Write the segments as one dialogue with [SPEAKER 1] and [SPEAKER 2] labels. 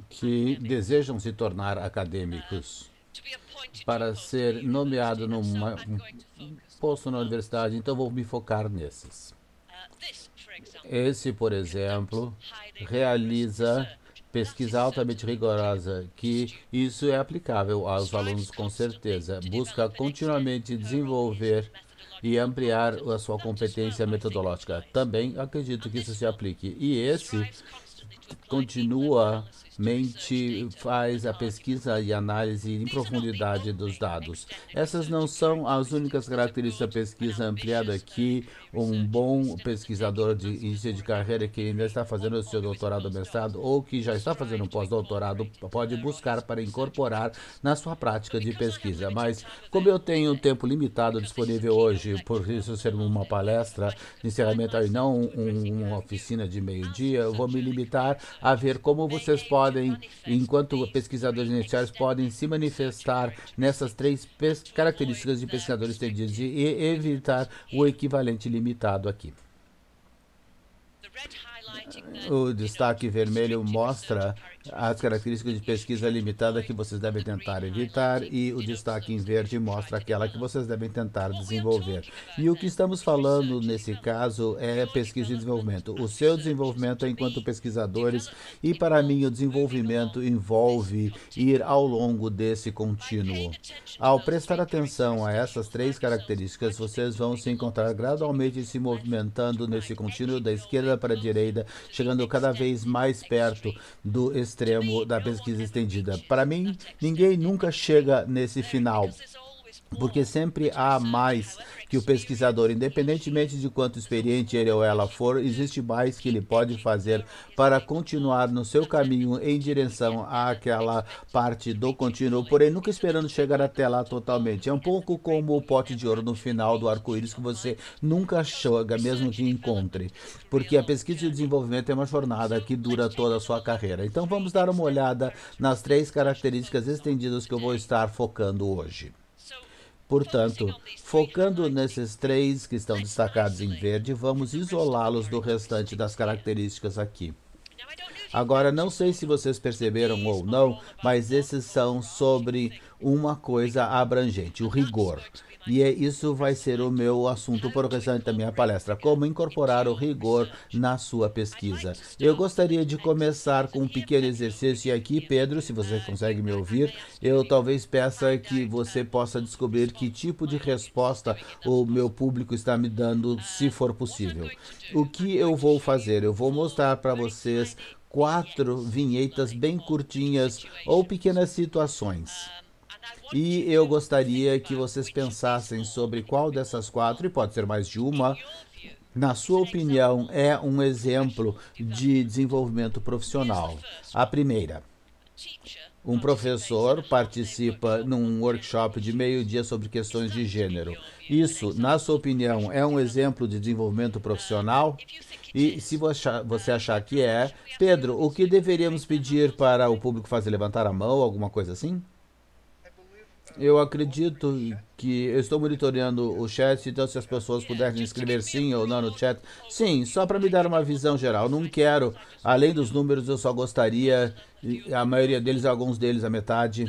[SPEAKER 1] que desejam se tornar acadêmicos para ser nomeado num posto na universidade, então vou me focar nesses. Esse, por exemplo, realiza pesquisa altamente rigorosa, que isso é aplicável aos alunos com certeza. Busca continuamente desenvolver e ampliar a sua competência metodológica. Também acredito que isso se aplique. E esse continuamente faz a pesquisa e análise em profundidade dos dados. Essas não são as únicas características da pesquisa ampliada aqui. Um bom pesquisador de início de carreira que ainda está fazendo o seu doutorado ou mestrado ou que já está fazendo um pós-doutorado pode buscar para incorporar na sua prática de pesquisa. Mas como eu tenho um tempo limitado disponível hoje, por isso ser uma palestra de encerramento e não uma oficina de meio-dia, eu vou me limitar a ver como vocês podem, enquanto pesquisadores iniciais, podem se manifestar nessas três características de pesquisadores entendidos e evitar o equivalente limitado aqui. O destaque vermelho mostra as características de pesquisa limitada que vocês devem tentar evitar e o destaque em verde mostra aquela que vocês devem tentar desenvolver. E o que estamos falando nesse caso é pesquisa e desenvolvimento. O seu desenvolvimento é enquanto pesquisadores e para mim o desenvolvimento envolve ir ao longo desse contínuo. Ao prestar atenção a essas três características, vocês vão se encontrar gradualmente se movimentando nesse contínuo da esquerda para a direita, chegando cada vez mais perto do extremo da pesquisa estendida. Para mim, ninguém nunca chega nesse final, porque sempre há mais que o pesquisador, independentemente de quanto experiente ele ou ela for, existe mais que ele pode fazer para continuar no seu caminho em direção àquela parte do contínuo, porém nunca esperando chegar até lá totalmente. É um pouco como o pote de ouro no final do arco-íris que você nunca chega, mesmo que encontre, porque a pesquisa e o desenvolvimento é uma jornada que dura toda a sua carreira. Então vamos dar uma olhada nas três características estendidas que eu vou estar focando hoje. Portanto, focando nesses três que estão destacados em verde, vamos isolá-los do restante das características aqui. Agora, não sei se vocês perceberam ou não, mas esses são sobre uma coisa abrangente, o rigor. E isso vai ser o meu assunto para o restante da minha palestra, como incorporar o rigor na sua pesquisa. Eu gostaria de começar com um pequeno exercício, e aqui, Pedro, se você consegue me ouvir, eu talvez peça que você possa descobrir que tipo de resposta o meu público está me dando, se for possível. O que eu vou fazer? Eu vou mostrar para vocês 4 vinhetas bem curtinhas ou pequenas situações. E eu gostaria que vocês pensassem sobre qual dessas 4, e pode ser mais de uma, na sua opinião, é um exemplo de desenvolvimento profissional. A primeira. Um professor participa num workshop de meio-dia sobre questões de gênero. Isso, na sua opinião, é um exemplo de desenvolvimento profissional? E se você achar que é, Pedro, o que deveríamos pedir para o público fazer? Levantar a mão, alguma coisa assim? Eu acredito que eu estou monitorando o chat, então se as pessoas puderem escrever sim ou não no chat. Sim, só para me dar uma visão geral. Não quero, além dos números, eu só gostaria, a maioria deles, alguns deles, a metade.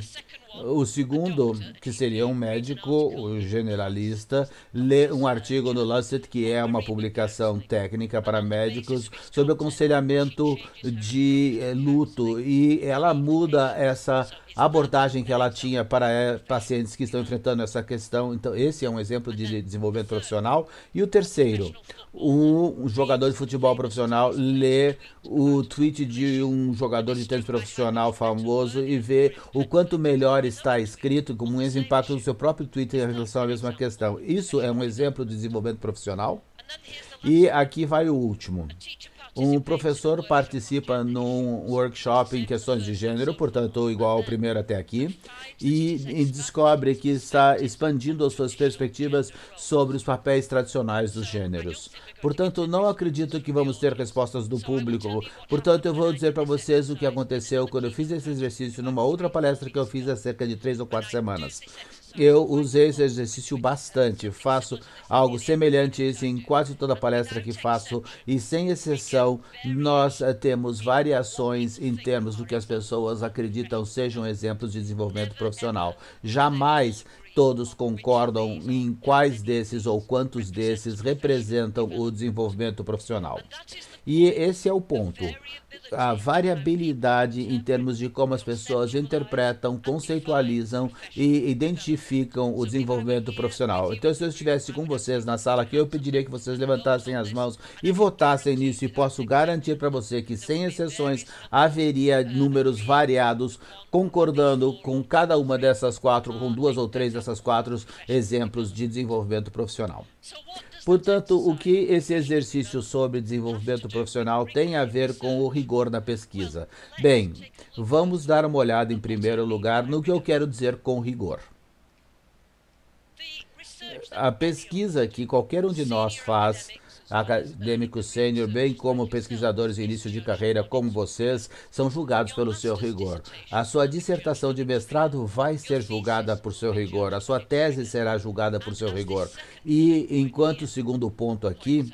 [SPEAKER 1] O segundo, que seria um médico, o generalista, lê um artigo no Lancet, que é uma publicação técnica para médicos, sobre aconselhamento de luto, e ela muda essa abordagem que ela tinha para pacientes que estão enfrentando essa questão. Então, esse é um exemplo de desenvolvimento profissional. E o terceiro, um jogador de futebol profissional lê o tweet de um jogador de tênis profissional famoso e vê o quanto melhor está escrito, como um impacto no seu próprio tweet em relação à mesma questão. Isso é um exemplo de desenvolvimento profissional. E aqui vai o último. Um professor participa num workshop em questões de gênero, portanto, igual ao primeiro até aqui, e descobre que está expandindo as suas perspectivas sobre os papéis tradicionais dos gêneros. Portanto, não acredito que vamos ter respostas do público. Portanto, eu vou dizer para vocês o que aconteceu quando eu fiz esse exercício numa outra palestra que eu fiz há cerca de 3 ou 4 semanas. Eu usei esse exercício bastante, faço algo semelhante a esse em quase toda palestra que faço e, sem exceção, nós temos variações em termos do que as pessoas acreditam sejam exemplos de desenvolvimento profissional. Jamais todos concordam em quais desses ou quantos desses representam o desenvolvimento profissional. E esse é o ponto. A variabilidade em termos de como as pessoas interpretam, conceitualizam e identificam o desenvolvimento profissional. Então, se eu estivesse com vocês na sala aqui, eu pediria que vocês levantassem as mãos e votassem nisso, e posso garantir para você que, sem exceções, haveria números variados concordando com cada uma dessas quatro, com duas ou três dessas quatro exemplos de desenvolvimento profissional. Portanto, o que esse exercício sobre desenvolvimento profissional tem a ver com o rigor na pesquisa? Bem, vamos dar uma olhada em primeiro lugar no que eu quero dizer com rigor. A pesquisa que qualquer um de nós faz, acadêmicos sênior, bem como pesquisadores em início de carreira como vocês, são julgados pelo seu rigor. A sua dissertação de mestrado vai ser julgada por seu rigor, a sua tese será julgada por seu rigor. E enquanto, segundo ponto aqui,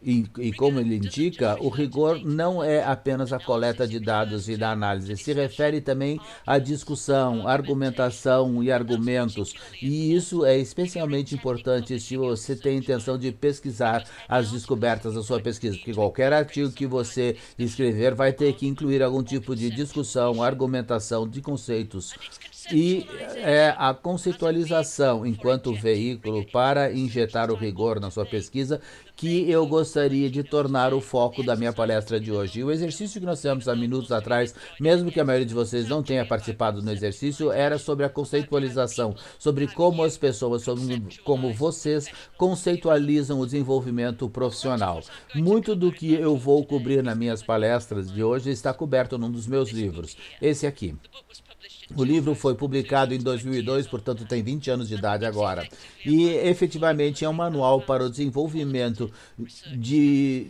[SPEAKER 1] e como ele indica, o rigor não é apenas a coleta de dados e da análise, se refere também à discussão, argumentação e argumentos. E isso é especialmente importante se você tem intenção de pesquisar as descobertas da sua pesquisa, porque qualquer artigo que você escrever vai ter que incluir algum tipo de discussão, argumentação de conceitos. E é a conceitualização enquanto veículo para injetar o rigor na sua pesquisa que eu gostaria de tornar o foco da minha palestra de hoje. E o exercício que nós fizemos há minutos atrás, mesmo que a maioria de vocês não tenha participado no exercício, era sobre a conceitualização, sobre como as pessoas, como vocês conceitualizam o desenvolvimento profissional. Muito do que eu vou cobrir nas minhas palestras de hoje está coberto num dos meus livros, esse aqui. O livro foi publicado em 2002, portanto tem 20 anos de idade agora. E efetivamente é um manual para o desenvolvimento de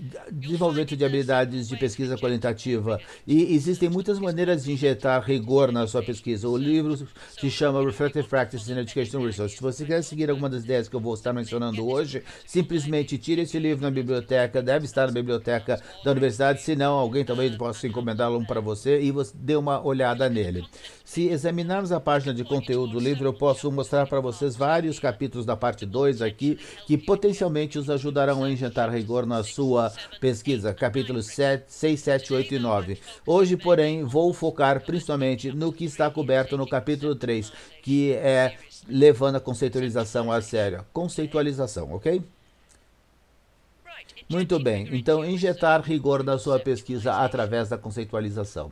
[SPEAKER 1] habilidades de pesquisa qualitativa. E existem muitas maneiras de injetar rigor na sua pesquisa. O livro se chama Reflective Practice in Educational Research. Se você quer seguir alguma das ideias que eu vou estar mencionando hoje, simplesmente tire esse livro na biblioteca, deve estar na biblioteca da universidade, se não, alguém também possa encomendá-lo para você e você dê uma olhada nele. Se examinarmos a página de conteúdo do livro, eu posso mostrar para vocês vários capítulos da parte 2 aqui, que potencialmente os ajudarão a injetar rigor na sua pesquisa, capítulos 6, 7, 8 e 9. Hoje, porém, vou focar principalmente no que está coberto no capítulo 3, que é levando a conceitualização a sério. Conceitualização, ok? Muito bem, então injetar rigor na sua pesquisa através da conceitualização.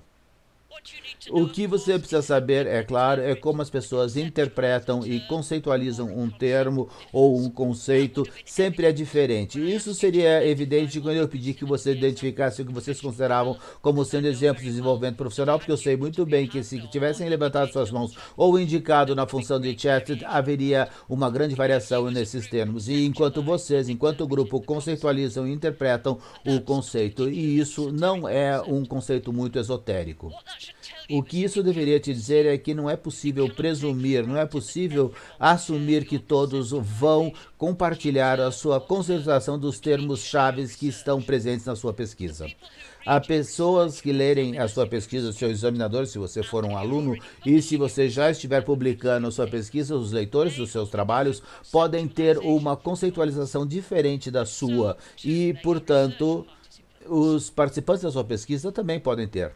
[SPEAKER 1] O que você precisa saber, é claro, é como as pessoas interpretam e conceitualizam um termo ou um conceito, sempre é diferente. Isso seria evidente quando eu pedi que você identificasse o que vocês consideravam como sendo exemplos de desenvolvimento profissional, porque eu sei muito bem que se tivessem levantado suas mãos ou indicado na função de chat, haveria uma grande variação nesses termos. E enquanto vocês, enquanto grupo, conceitualizam e interpretam o conceito, e isso não é um conceito muito esotérico. O que isso deveria te dizer é que não é possível presumir, não é possível assumir que todos vão compartilhar a sua conceitualização dos termos-chave que estão presentes na sua pesquisa. Há pessoas que lerem a sua pesquisa, seu examinador, se você for um aluno, e se você já estiver publicando a sua pesquisa, os leitores dos seus trabalhos podem ter uma conceitualização diferente da sua e, portanto, os participantes da sua pesquisa também podem ter.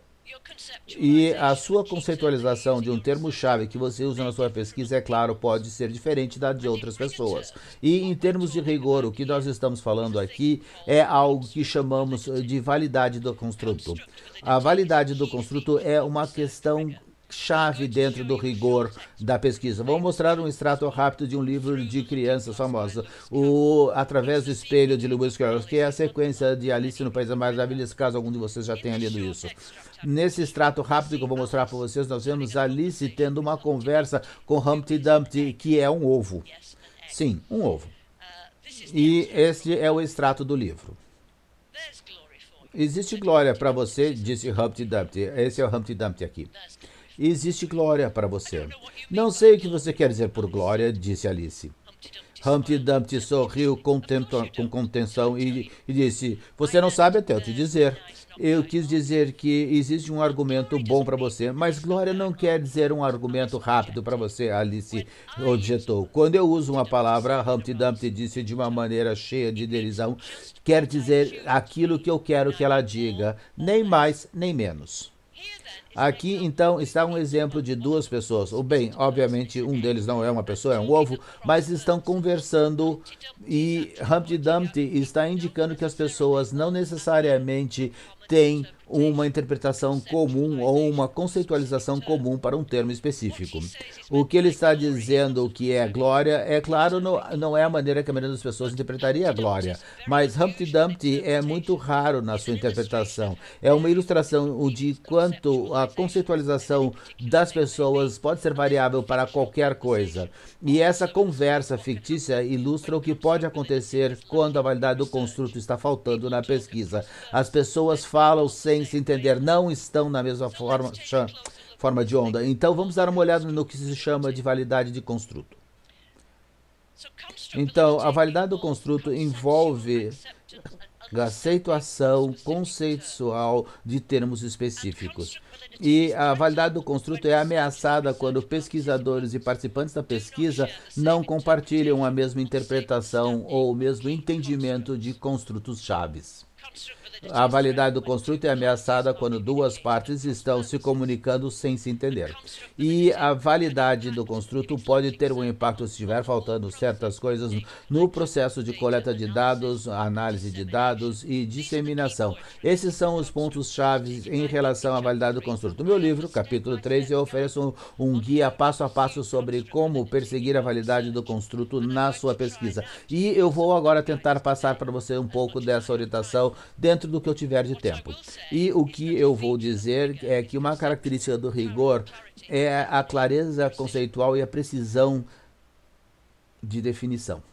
[SPEAKER 1] E a sua conceitualização de um termo-chave que você usa na sua pesquisa, é claro, pode ser diferente da de outras pessoas. E em termos de rigor, o que nós estamos falando aqui é algo que chamamos de validade do construto. A validade do construto é uma questão chave dentro do rigor da pesquisa. Vou mostrar um extrato rápido de um livro de crianças famoso, o Através do Espelho, de Lewis Carroll, que é a sequência de Alice no País das Maravilhas, caso algum de vocês já tenha lido isso. Nesse extrato rápido que eu vou mostrar para vocês, nós vemos Alice tendo uma conversa com Humpty Dumpty, que é um ovo. Sim, um ovo. E este é o extrato do livro. Existe glória para você, disse Humpty Dumpty. Esse é o Humpty Dumpty aqui. existe glória para você. Não sei o que você quer dizer por glória, disse Alice. Humpty Dumpty sorriu com contenção e disse, você não sabe até eu te dizer. Eu quis dizer que existe um argumento bom para você, mas glória não quer dizer um argumento rápido para você, Alice objetou. Quando eu uso uma palavra, Humpty Dumpty disse de uma maneira cheia de derisão, quer dizer aquilo que eu quero que ela diga, nem mais nem menos. Aqui, então, está um exemplo de duas pessoas. Bem, obviamente, um deles não é uma pessoa, é um ovo, mas estão conversando e Humpty Dumpty está indicando que as pessoas não necessariamente têm uma interpretação comum ou uma conceitualização comum para um termo específico. O que ele está dizendo que é glória, é claro, não é a maneira que a maioria das pessoas interpretaria a glória, mas Humpty Dumpty é muito raro na sua interpretação. É uma ilustração de quanto a conceitualização das pessoas pode ser variável para qualquer coisa. E essa conversa fictícia ilustra o que pode acontecer quando a validade do construto está faltando na pesquisa. As pessoas falam sem se entender, não estão na mesma forma de onda. Então vamos dar uma olhada no que se chama de validade de construto. Então, a validade do construto envolve a aceitação conceitual de termos específicos. E a validade do construto é ameaçada quando pesquisadores e participantes da pesquisa não compartilham a mesma interpretação ou o mesmo entendimento de construtos chaves. A validade do construto é ameaçada quando duas partes estão se comunicando sem se entender. E a validade do construto pode ter um impacto se estiver faltando certas coisas no processo de coleta de dados, análise de dados e disseminação. Esses são os pontos-chave em relação à validade do construto. No meu livro, capítulo 3, eu ofereço um guia passo a passo sobre como perseguir a validade do construto na sua pesquisa. E eu vou agora tentar passar para você um pouco dessa orientação dentro do que eu tiver de tempo. E o que eu vou dizer é que uma característica do rigor é a clareza conceitual e a precisão de definição.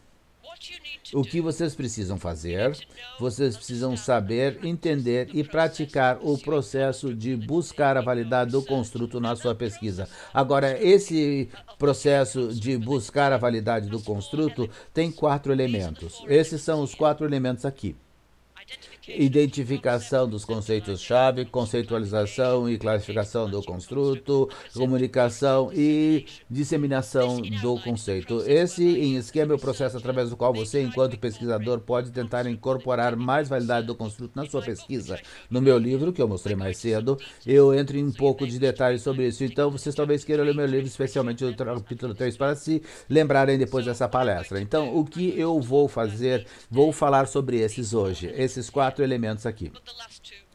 [SPEAKER 1] O que vocês precisam fazer? Vocês precisam saber, entender e praticar o processo de buscar a validade do construto na sua pesquisa. Agora, esse processo de buscar a validade do construto tem 4 elementos. Esses são os 4 elementos aqui. Identificação dos conceitos-chave, conceitualização e classificação do construto, comunicação e disseminação do conceito. Esse, em esquema, é o processo através do qual você, enquanto pesquisador, pode tentar incorporar mais validade do construto na sua pesquisa. No meu livro, que eu mostrei mais cedo, eu entro em um pouco de detalhes sobre isso. Então, vocês talvez queiram ler meu livro, especialmente o capítulo 3, para se lembrarem depois dessa palestra. Então, o que eu vou fazer? Vou falar sobre esses hoje. Esses 4 elementos aqui.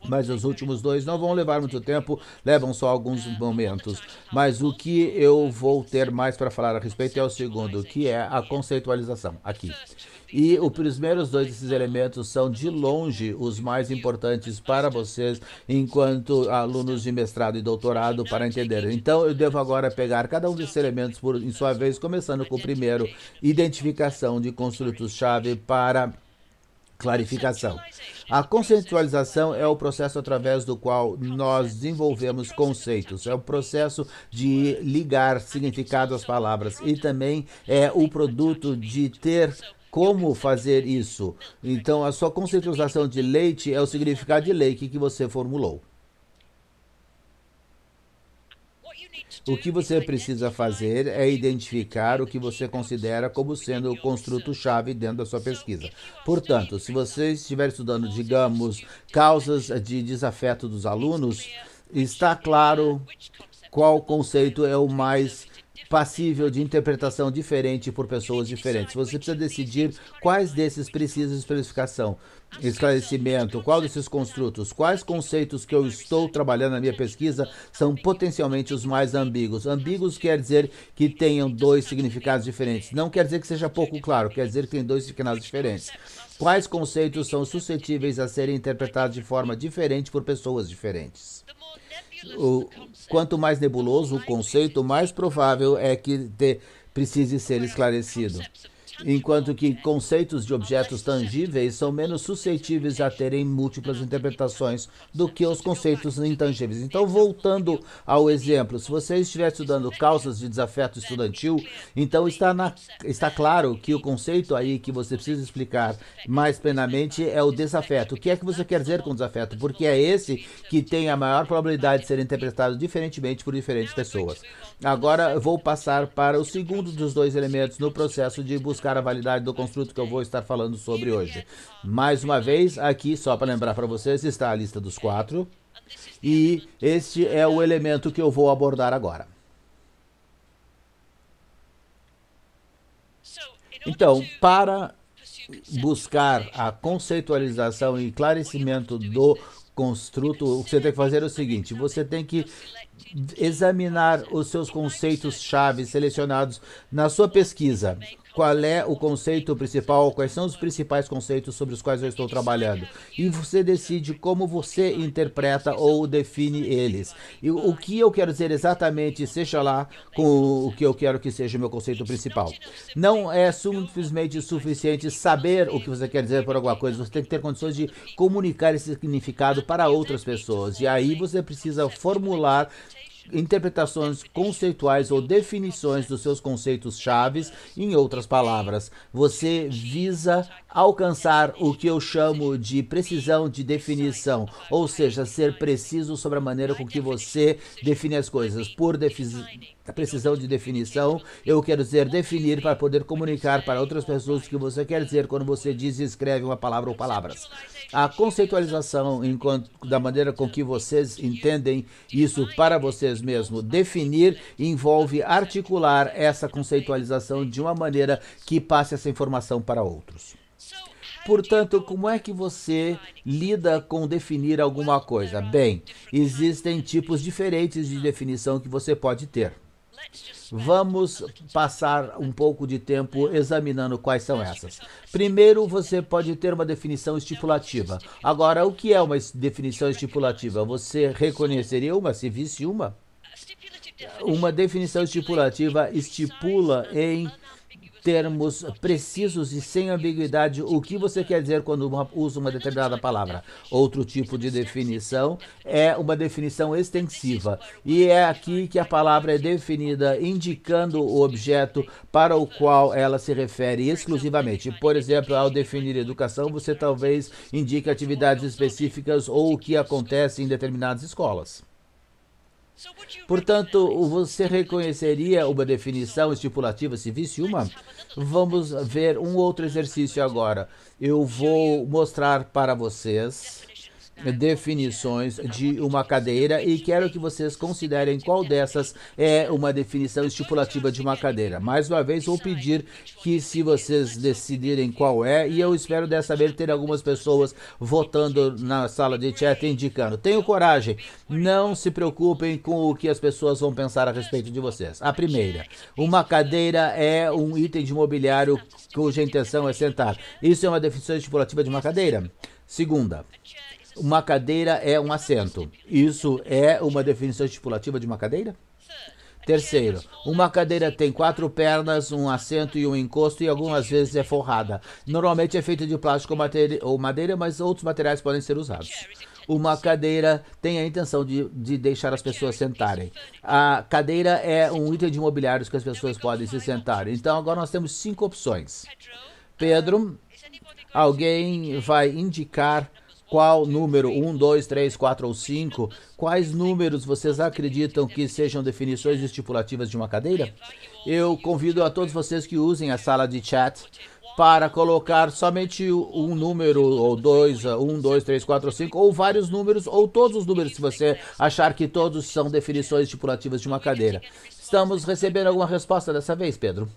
[SPEAKER 1] Mas os últimos 2 não vão levar muito tempo, levam só alguns momentos. Mas o que eu vou ter mais para falar a respeito é o segundo, que é a conceitualização, aqui. E os primeiros 2 desses elementos são, de longe, os mais importantes para vocês, enquanto alunos de mestrado e doutorado, para entender. Então, eu devo agora pegar cada um desses elementos, em sua vez, começando com o primeiro, identificação de construtos-chave para clarificação. A conceitualização é o processo através do qual nós desenvolvemos conceitos. É o processo de ligar significado às palavras e também é o produto de ter como fazer isso. Então, a sua conceitualização de leite é o significado de leite que você formulou. O que você precisa fazer é identificar o que você considera como sendo o construto-chave dentro da sua pesquisa. Portanto, se você estiver estudando, digamos, causas de desafeto dos alunos, está claro qual conceito é o mais passível de interpretação diferente por pessoas diferentes. Você precisa decidir quais desses precisam de especificação, esclarecimento, qual desses construtos, quais conceitos que eu estou trabalhando na minha pesquisa são potencialmente os mais ambíguos. Ambíguos quer dizer que tenham 2 significados diferentes. Não quer dizer que seja pouco claro, quer dizer que tem 2 significados diferentes. Quais conceitos são suscetíveis a serem interpretados de forma diferente por pessoas diferentes? Quanto mais nebuloso o conceito, mais provável é que precise ser esclarecido. enquanto que conceitos de objetos tangíveis são menos suscetíveis a terem múltiplas interpretações do que os conceitos intangíveis. Então, voltando ao exemplo, se você estiver estudando causas de desafeto estudantil, então está claro que o conceito aí que você precisa explicar mais plenamente é o desafeto. O que é que você quer dizer com desafeto? Porque é esse que tem a maior probabilidade de ser interpretado diferentemente por diferentes pessoas. Agora eu vou passar para o segundo dos dois elementos no processo de buscar a validade do construto que eu vou estar falando sobre hoje. Mais uma vez, aqui, só para lembrar para vocês, está a lista dos 4. E este é o elemento que eu vou abordar agora. Então, para buscar a conceitualização e esclarecimento do construto, o que você tem que fazer é o seguinte: você tem que examinar os seus conceitos-chave selecionados na sua pesquisa. Qual é o conceito principal, quais são os principais conceitos sobre os quais eu estou trabalhando. E você decide como você interpreta ou define eles. E o que eu quero dizer exatamente, seja lá com o que eu quero que seja o meu conceito principal. Não é simplesmente suficiente saber o que você quer dizer por alguma coisa, você tem que ter condições de comunicar esse significado para outras pessoas. E aí você precisa formular interpretações conceituais ou definições dos seus conceitos chaves. Em outras palavras, você visa alcançar o que eu chamo de precisão de definição, ou seja, ser preciso sobre a maneira com que você define as coisas. Por precisão de definição, eu quero dizer definir para poder comunicar para outras pessoas o que você quer dizer quando você diz e escreve uma palavra ou palavras. A conceitualização, da maneira com que vocês entendem isso para vocês mesmos, definir envolve articular essa conceitualização de uma maneira que passe essa informação para outros. Portanto, como é que você lida com definir alguma coisa? Bem, existem tipos diferentes de definição que você pode ter. Vamos passar um pouco de tempo examinando quais são essas. Primeiro, você pode ter uma definição estipulativa. Agora, o que é uma definição estipulativa? Você reconheceria uma se visse uma? Uma definição estipulativa estipula em termos precisos e sem ambiguidade o que você quer dizer quando usa uma determinada palavra. Outro tipo de definição é uma definição extensiva, e é aqui que a palavra é definida indicando o objeto para o qual ela se refere exclusivamente. Por exemplo, ao definir educação, você talvez indique atividades específicas ou o que acontece em determinadas escolas. Portanto, você reconheceria uma definição estipulativa se visse uma? Vamos ver um outro exercício agora. Eu vou mostrar para vocês definições de uma cadeira e quero que vocês considerem qual dessas é uma definição estipulativa de uma cadeira. Mais uma vez, vou pedir que, se vocês decidirem qual é, e eu espero dessa vez ter algumas pessoas votando na sala de chat indicando. Tenham coragem, não se preocupem com o que as pessoas vão pensar a respeito de vocês. A primeira: uma cadeira é um item de mobiliário cuja intenção é sentar. Isso é uma definição estipulativa de uma cadeira. Segunda: uma cadeira é um assento. Isso é uma definição estipulativa de uma cadeira? Terceiro: uma cadeira tem 4 pernas, um assento e um encosto e algumas vezes é forrada. Normalmente é feita de plástico ou madeira, mas outros materiais podem ser usados. Uma cadeira tem a intenção de deixar as pessoas sentarem. A cadeira é um item de mobiliário que as pessoas podem se sentar. Então agora nós temos 5 opções. Pedro, alguém vai indicar qual número, 1, 2, 3, 4 ou 5, quais números vocês acreditam que sejam definições estipulativas de uma cadeira? Eu convido a todos vocês que usem a sala de chat para colocar somente um número, ou 2, 1, 2, 3, 4 ou 5, ou vários números, ou todos os números, se você achar que todos são definições estipulativas de uma cadeira. Estamos recebendo alguma resposta dessa vez, Pedro?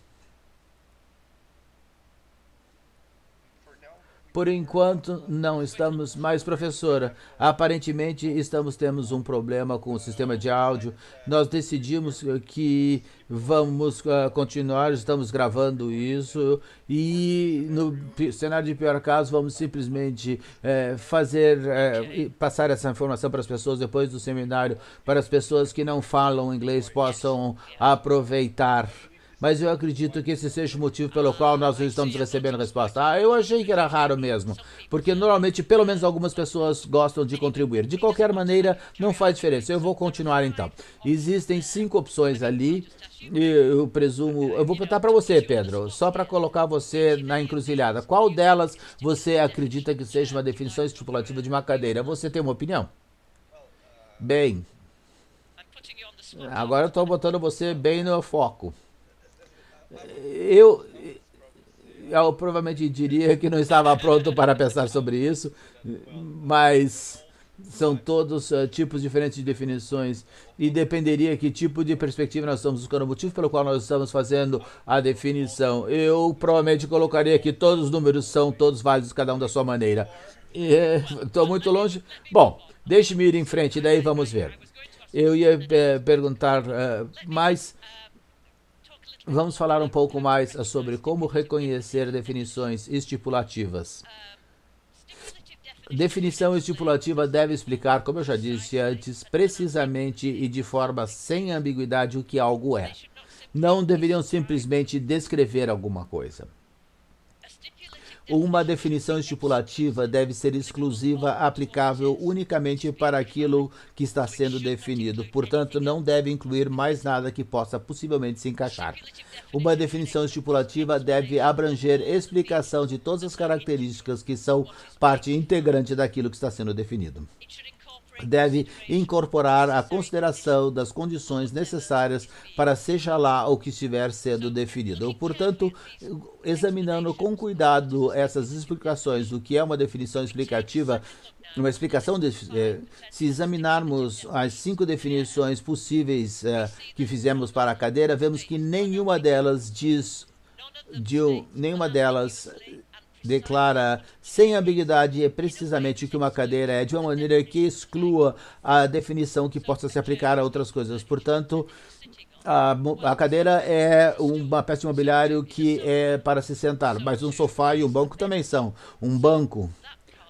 [SPEAKER 1] Por enquanto, não estamos mais, professora. Aparentemente, temos um problema com o sistema de áudio. Nós decidimos que vamos continuar, estamos gravando isso e no cenário de pior caso, vamos simplesmente passar essa informação para as pessoas depois do seminário, para as pessoas que não falam inglês possam aproveitar mas eu acredito que esse seja o motivo pelo qual nós não estamos recebendo resposta. Ah, eu achei que era raro mesmo, porque normalmente pelo menos algumas pessoas gostam de contribuir. De qualquer maneira, não faz diferença. Eu vou continuar então. Existem 5 opções ali. Eu presumo, eu vou perguntar para você, Pedro, só para colocar você na encruzilhada. Qual delas você acredita que seja uma definição estipulativa de uma cadeira? Você tem uma opinião? Bem, agora eu estou botando você bem no foco. Eu, eu provavelmente diria que não estava pronto para pensar sobre isso, mas são todos tipos diferentes de definições e dependeria que tipo de perspectiva nós estamos buscando, o motivo pelo qual nós estamos fazendo a definição. Eu provavelmente colocaria que todos os números são todos válidos, cada um da sua maneira. Estou muito longe. Bom, deixe-me ir em frente, daí vamos ver. Eu ia perguntar mais. Vamos falar um pouco mais sobre como reconhecer definições estipulativas. Definição estipulativa deve explicar, como eu já disse antes, precisamente e de forma sem ambiguidade o que algo é. Não deveriam simplesmente descrever alguma coisa. Uma definição estipulativa deve ser exclusiva, aplicável unicamente para aquilo que está sendo definido. Portanto, não deve incluir mais nada que possa possivelmente se encaixar. Uma definição estipulativa deve abranger explicação de todas as características que são parte integrante daquilo que está sendo definido. Deve incorporar a consideração das condições necessárias para seja lá o que estiver sendo definido. Portanto, examinando com cuidado essas explicações do que é uma definição explicativa, uma explicação, se examinarmos as 5 definições possíveis que fizemos para a cadeira, vemos que nenhuma delas declara sem ambiguidade precisamente o que uma cadeira é, de uma maneira que exclua a definição que possa se aplicar a outras coisas. Portanto, a cadeira é uma peça de mobiliário que é para se sentar, mas um sofá e um banco também são. Um banco,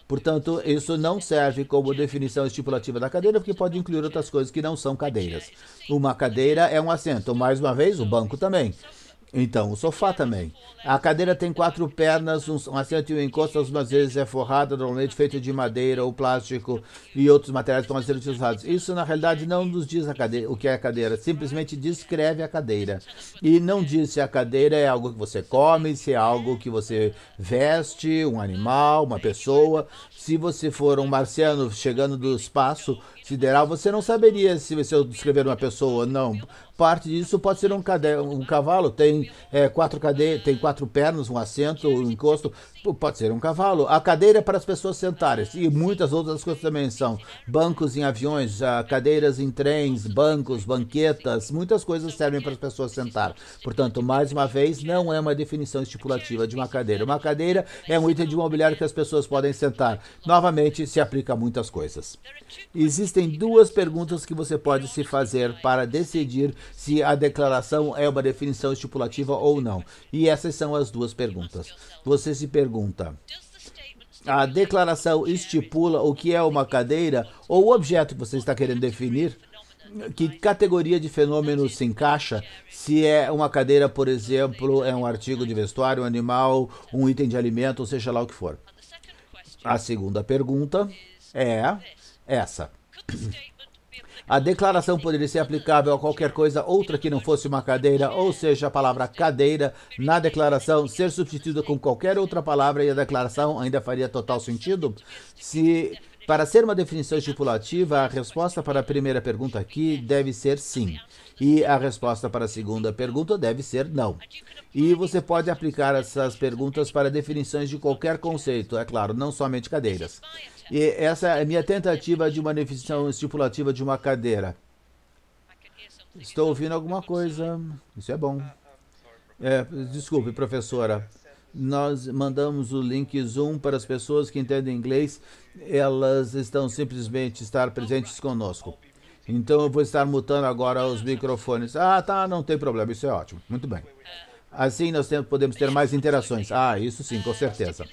[SPEAKER 1] portanto, isso não serve como definição estipulativa da cadeira, porque pode incluir outras coisas que não são cadeiras. Uma cadeira é um assento, mais uma vez, o banco também. Então, o sofá também. A cadeira tem 4 pernas, um assento e um encosto, algumas vezes é forrada, normalmente feito de madeira ou plástico e outros materiais que podem ser utilizados. Isso, na realidade, não nos diz o que é a cadeira, simplesmente descreve a cadeira. E não diz se a cadeira é algo que você come, se é algo que você veste, um animal, uma pessoa. Se você for um marciano chegando do espaço sideral, você não saberia se eu descrever uma pessoa ou não. Parte disso pode ser um cavalo, tem 4 pernas, um assento, um encosto, pode ser um cavalo. A cadeira é para as pessoas sentarem, e muitas outras coisas também são. Bancos em aviões, cadeiras em trens, bancos, banquetas, muitas coisas servem para as pessoas sentar. Portanto, mais uma vez, não é uma definição estipulativa de uma cadeira. Uma cadeira é um item de mobiliário que as pessoas podem sentar. Novamente, se aplica a muitas coisas. Existem 2 perguntas que você pode se fazer para decidir se a declaração é uma definição estipulativa ou não. E essas são as 2 perguntas. Você se pergunta: a declaração estipula o que é uma cadeira ou o objeto que você está querendo definir? Que categoria de fenômeno se encaixa? Se é uma cadeira, por exemplo, é um artigo de vestuário, um animal, um item de alimento, ou seja lá o que for. A segunda pergunta é essa: a declaração poderia ser aplicável a qualquer coisa outra que não fosse uma cadeira, ou seja, a palavra cadeira na declaração ser substituída com qualquer outra palavra e a declaração ainda faria total sentido? Para ser uma definição estipulativa, a resposta para a primeira pergunta aqui deve ser sim. E a resposta para a segunda pergunta deve ser não. E você pode aplicar essas perguntas para definições de qualquer conceito, é claro, não somente cadeiras. E essa é a minha tentativa de uma definição estipulativa de uma cadeira. Estou ouvindo alguma coisa. Isso é bom. Desculpe, professora. Nós mandamos o link Zoom para as pessoas que entendem inglês. Elas estão simplesmente estar presentes conosco. Então eu vou estar mutando agora os microfones. Tá, não tem problema. Isso é ótimo. Muito bem. Assim nós podemos ter mais interações. Isso sim, com certeza.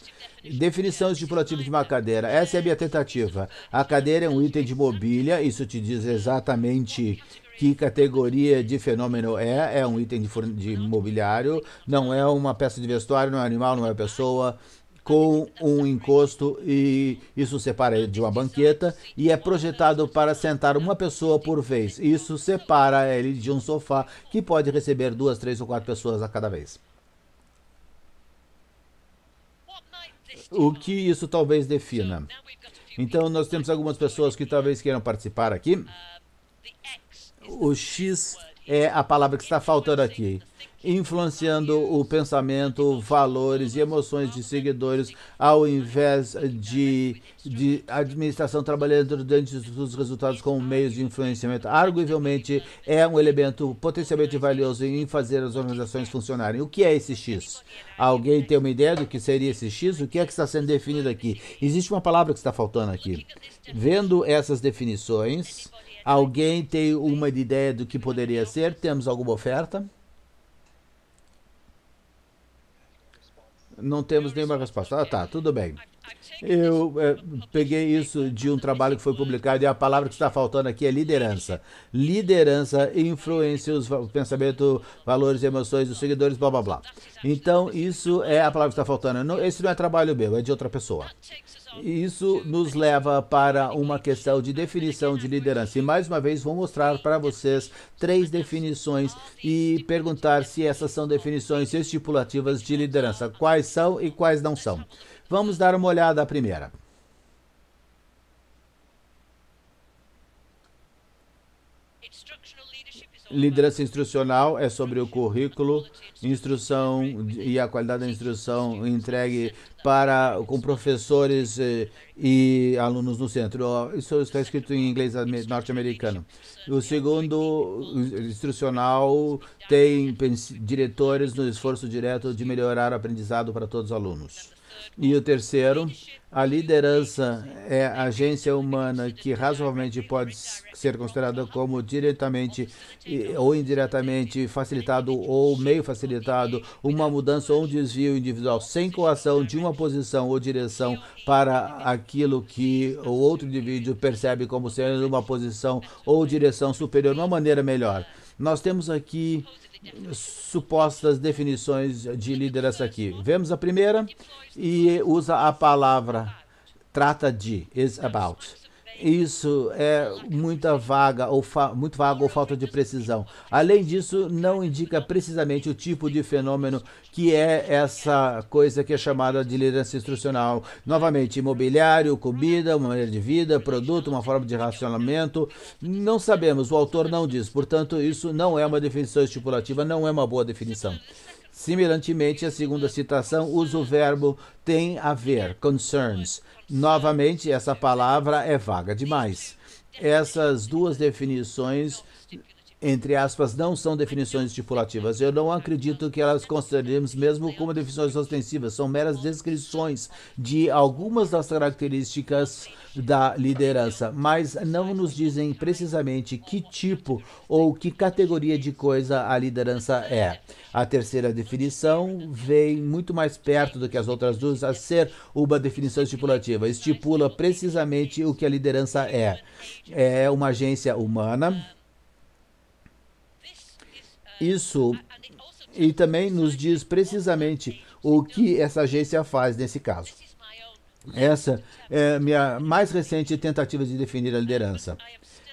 [SPEAKER 1] Definição estipulativa de uma cadeira. Essa é a minha tentativa. A cadeira é um item de mobília, isso te diz exatamente que categoria de fenômeno é um item de mobiliário, não é uma peça de vestuário, não é animal, não é pessoa, com um encosto, e isso separa de uma banqueta, e é projetado para sentar uma pessoa por vez. Isso separa ele de um sofá que pode receber 2, 3 ou 4 pessoas a cada vez. O que isso talvez defina? Então, nós temos algumas pessoas que talvez queiram participar aqui. O X é a palavra que está faltando aqui, influenciando o pensamento, valores e emoções de seguidores, ao invés de administração trabalhando dentro dos resultados como meios de influenciamento. Arguivelmente, é um elemento potencialmente valioso em fazer as organizações funcionarem. O que é esse X? Alguém tem uma ideia do que seria esse X? O que é que está sendo definido aqui? Existe uma palavra que está faltando aqui. Vendo essas definições, alguém tem uma ideia do que poderia ser? Temos alguma oferta? Não temos nenhuma resposta. Tá, tudo bem. Eu peguei isso de um trabalho que foi publicado, e a palavra que está faltando aqui é liderança. Liderança influencia o pensamento, valores e emoções dos seguidores, blá blá blá. Então, isso é a palavra que está faltando. Esse não é trabalho meu, é de outra pessoa. Isso nos leva para uma questão de definição de liderança. E mais uma vez vou mostrar para vocês 3 definições e perguntar se essas são definições estipulativas de liderança. Quais são e quais não são. Vamos dar uma olhada à primeira. Liderança instrucional é sobre o currículo, instrução e a qualidade da instrução entregue com professores e alunos no centro. Isso está escrito em inglês norte-americano. O segundo, instrucional, tem diretores no esforço direto de melhorar o aprendizado para todos os alunos. E o terceiro, a liderança é a agência humana que razoavelmente pode ser considerada como diretamente ou indiretamente facilitado ou meio facilitado uma mudança ou um desvio individual sem coação de uma posição ou direção para aquilo que o outro indivíduo percebe como sendo uma posição ou direção superior, de uma maneira melhor. Nós temos aqui supostas definições de liderança aqui. Vemos a primeira e usa a palavra trata de, is about. Isso é muito vaga ou falta de precisão. Além disso, não indica precisamente o tipo de fenômeno que é essa coisa que é chamada de liderança instrucional. Novamente, imobiliário, comida, uma maneira de vida, produto, uma forma de relacionamento. Não sabemos, o autor não diz. Portanto, isso não é uma definição estipulativa, não é uma boa definição. Semelhantemente, a segunda citação usa o verbo tem a ver, concerns. Novamente, essa palavra é vaga demais. Essas duas definições, entre aspas, não são definições estipulativas. Eu não acredito que elas consideremos mesmo como definições ostensivas. São meras descrições de algumas das características da liderança, mas não nos dizem precisamente que tipo ou que categoria de coisa a liderança é. A terceira definição vem muito mais perto do que as outras duas a ser uma definição estipulativa. Estipula precisamente o que a liderança é. É uma agência humana. Isso, e também nos diz precisamente o que essa agência faz nesse caso. Essa é a minha mais recente tentativa de definir a liderança.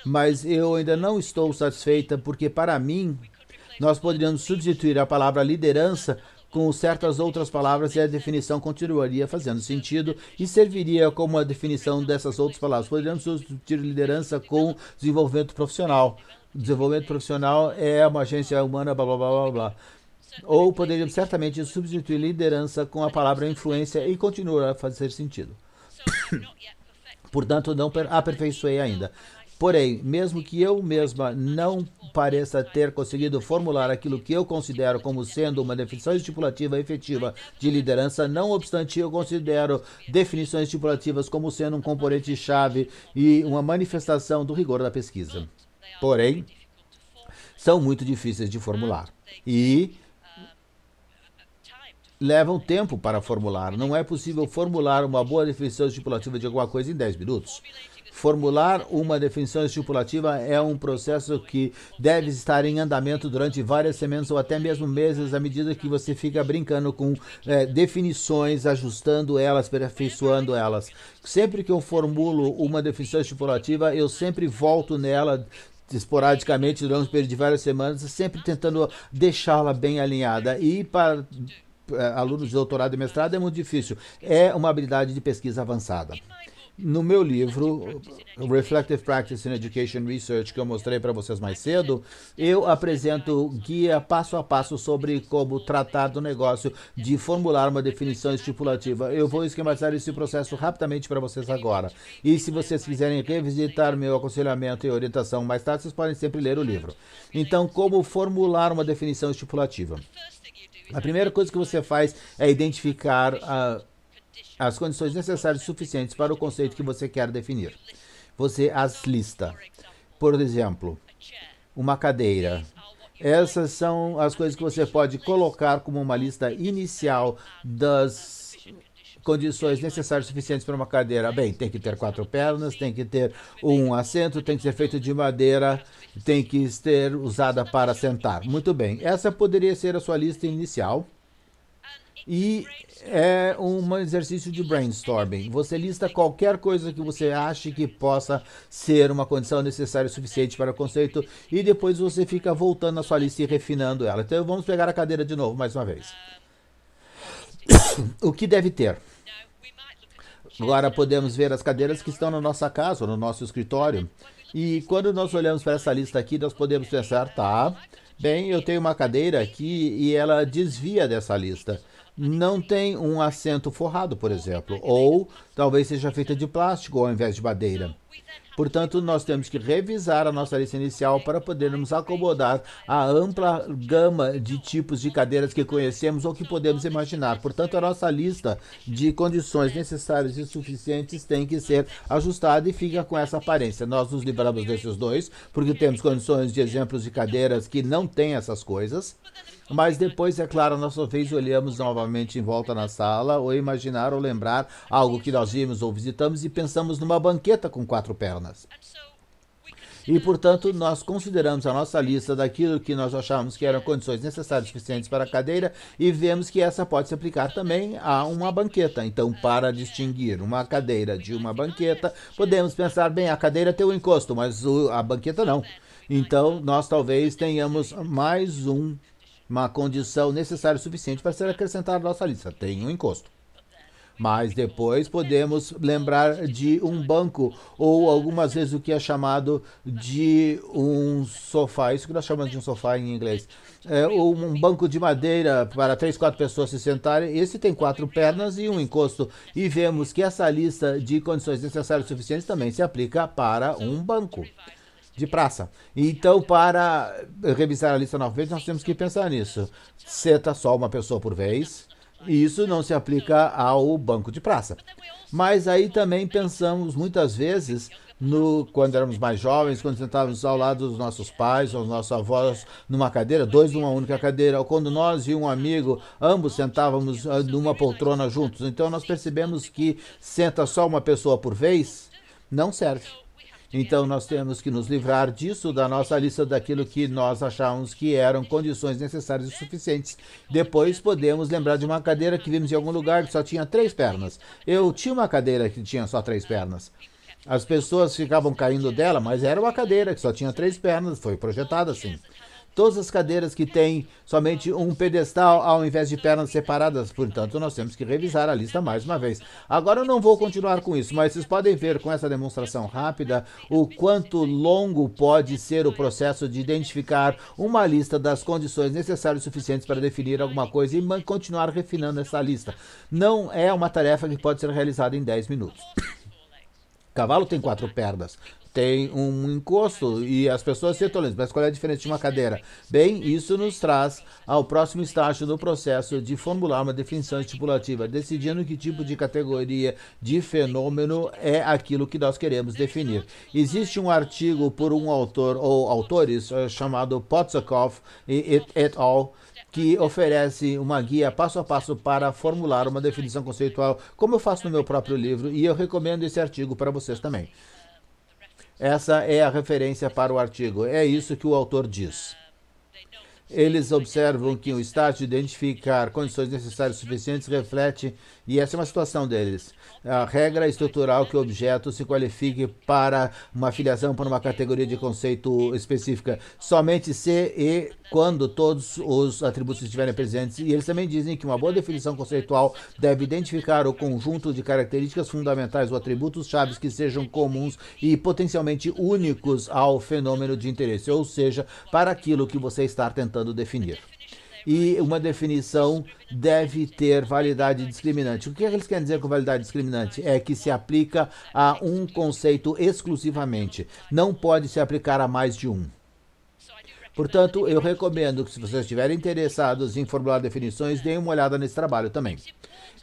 [SPEAKER 1] Mas eu ainda não estou satisfeita porque, para mim, nós poderíamos substituir a palavra liderança com certas outras palavras e a definição continuaria fazendo sentido e serviria como a definição dessas outras palavras. Poderíamos substituir liderança com desenvolvimento profissional. Desenvolvimento profissional é uma agência humana, blá, blá, blá, blá, blá. Ou poderíamos certamente substituir liderança com a palavra influência e continuar a fazer sentido. Portanto, não aperfeiçoei ainda. Porém, mesmo que eu mesma não pareça ter conseguido formular aquilo que eu considero como sendo uma definição estipulativa efetiva de liderança, não obstante, eu considero definições estipulativas como sendo um componente-chave e uma manifestação do rigor da pesquisa. Porém, são muito difíceis de formular. E levam tempo para formular. Não é possível formular uma boa definição estipulativa de alguma coisa em 10 minutos. Formular uma definição estipulativa é um processo que deve estar em andamento durante várias semanas ou até mesmo meses, à medida que você fica brincando com definições, ajustando elas, aperfeiçoando elas. Sempre que eu formulo uma definição estipulativa, eu sempre volto nela esporadicamente durante um período de várias semanas, sempre tentando deixá-la bem alinhada. E para alunos de doutorado e mestrado é muito difícil. É uma habilidade de pesquisa avançada. No meu livro, Reflective Practice in Education Research, que eu mostrei para vocês mais cedo, eu apresento guia passo a passo sobre como tratar do negócio de formular uma definição estipulativa. Eu vou esquematizar esse processo rapidamente para vocês agora. E se vocês quiserem revisitar meu aconselhamento e orientação mais tarde, vocês podem sempre ler o livro. Então, como formular uma definição estipulativa? A primeira coisa que você faz é identificar as condições necessárias e suficientes para o conceito que você quer definir. Você as lista. Por exemplo, uma cadeira. Essas são as coisas que você pode colocar como uma lista inicial das condições necessárias e suficientes para uma cadeira. Bem, tem que ter 4 pernas, tem que ter um assento, tem que ser feito de madeira, tem que ser usada para sentar. Muito bem, essa poderia ser a sua lista inicial. E é um exercício de brainstorming. Você lista qualquer coisa que você ache que possa ser uma condição necessária e suficiente para o conceito e depois você fica voltando na sua lista e refinando ela. Então vamos pegar a cadeira de novo, mais uma vez. O que deve ter? Agora podemos ver as cadeiras que estão na nossa casa, no nosso escritório. E quando nós olhamos para essa lista aqui, nós podemos pensar, tá, bem, eu tenho uma cadeira aqui e ela desvia dessa lista. Não tem um assento forrado, por exemplo, ou talvez seja feita de plástico ao invés de madeira. Portanto, nós temos que revisar a nossa lista inicial para podermos acomodar a ampla gama de tipos de cadeiras que conhecemos ou que podemos imaginar. Portanto, a nossa lista de condições necessárias e suficientes tem que ser ajustada e fica com essa aparência. Nós nos livramos desses dois, porque temos condições de exemplos de cadeiras que não têm essas coisas. Mas depois, é claro, nós talvez olhamos novamente em volta na sala, ou imaginar ou lembrar algo que nós vimos ou visitamos e pensamos numa banqueta com 4 pernas. E, portanto, nós consideramos a nossa lista daquilo que nós achamos que eram condições necessárias e suficientes para a cadeira e vemos que essa pode se aplicar também a uma banqueta. Então, para distinguir uma cadeira de uma banqueta, podemos pensar, bem, a cadeira tem um encosto, mas a banqueta não. Então, nós talvez tenhamos mais uma condição necessária e suficiente para ser acrescentada à nossa lista. Tem um encosto. Mas depois podemos lembrar de um banco ou algumas vezes o que é chamado de um sofá. Isso que nós chamamos de um sofá em inglês. Um banco de madeira para 3, 4 pessoas se sentarem. Esse tem 4 pernas e um encosto. E vemos que essa lista de condições necessárias e suficientes também se aplica para um banco de praça. Então, para revisar a lista novamente, nós temos que pensar nisso. Senta só uma pessoa por vez. Isso não se aplica ao banco de praça. Mas aí também pensamos muitas vezes, quando éramos mais jovens, quando sentávamos ao lado dos nossos pais ou dos nossos avós numa cadeira, 2 numa única cadeira, ou quando nós e um amigo, ambos sentávamos numa poltrona juntos. Então nós percebemos que senta só uma pessoa por vez, não serve. Então, nós temos que nos livrar disso, da nossa lista daquilo que nós achávamos que eram condições necessárias e suficientes. Depois, podemos lembrar de uma cadeira que vimos em algum lugar que só tinha 3 pernas. Eu tinha uma cadeira que tinha só 3 pernas. As pessoas ficavam caindo dela, mas era uma cadeira que só tinha 3 pernas, foi projetada assim. Todas as cadeiras que têm somente um pedestal ao invés de pernas separadas, portanto, nós temos que revisar a lista mais uma vez. Agora eu não vou continuar com isso, mas vocês podem ver com essa demonstração rápida o quanto longo pode ser o processo de identificar uma lista das condições necessárias e suficientes para definir alguma coisa e continuar refinando essa lista. Não é uma tarefa que pode ser realizada em 10 minutos. Cavalo tem 4 pernas. tem um encosto e as pessoas se toleram. Mas qual é a diferença de uma cadeira? Bem, isso nos traz ao próximo estágio do processo de formular uma definição estipulativa, decidindo que tipo de categoria de fenômeno é aquilo que nós queremos definir. Existe um artigo por um autor ou autores chamado Potsakov et al., que oferece uma guia passo a passo para formular uma definição conceitual, como eu faço no meu próprio livro, e eu recomendo esse artigo para vocês também. Essa é a referência para o artigo. É isso que o autor diz. Eles observam que o estágio de identificar condições necessárias e suficientes reflete, e essa é uma situação deles, a regra estrutural que o objeto se qualifique para uma filiação para uma categoria de conceito específica, somente se e quando todos os atributos estiverem presentes. E eles também dizem que uma boa definição conceitual deve identificar o conjunto de características fundamentais ou atributos chaves que sejam comuns e potencialmente únicos ao fenômeno de interesse, ou seja, para aquilo que você está tentando definir. E uma definição deve ter validade discriminante. O que eles querem dizer com validade discriminante? É que se aplica a um conceito exclusivamente. Não pode se aplicar a mais de um. Portanto, eu recomendo que, se vocês estiverem interessados em formular definições, deem uma olhada nesse trabalho também.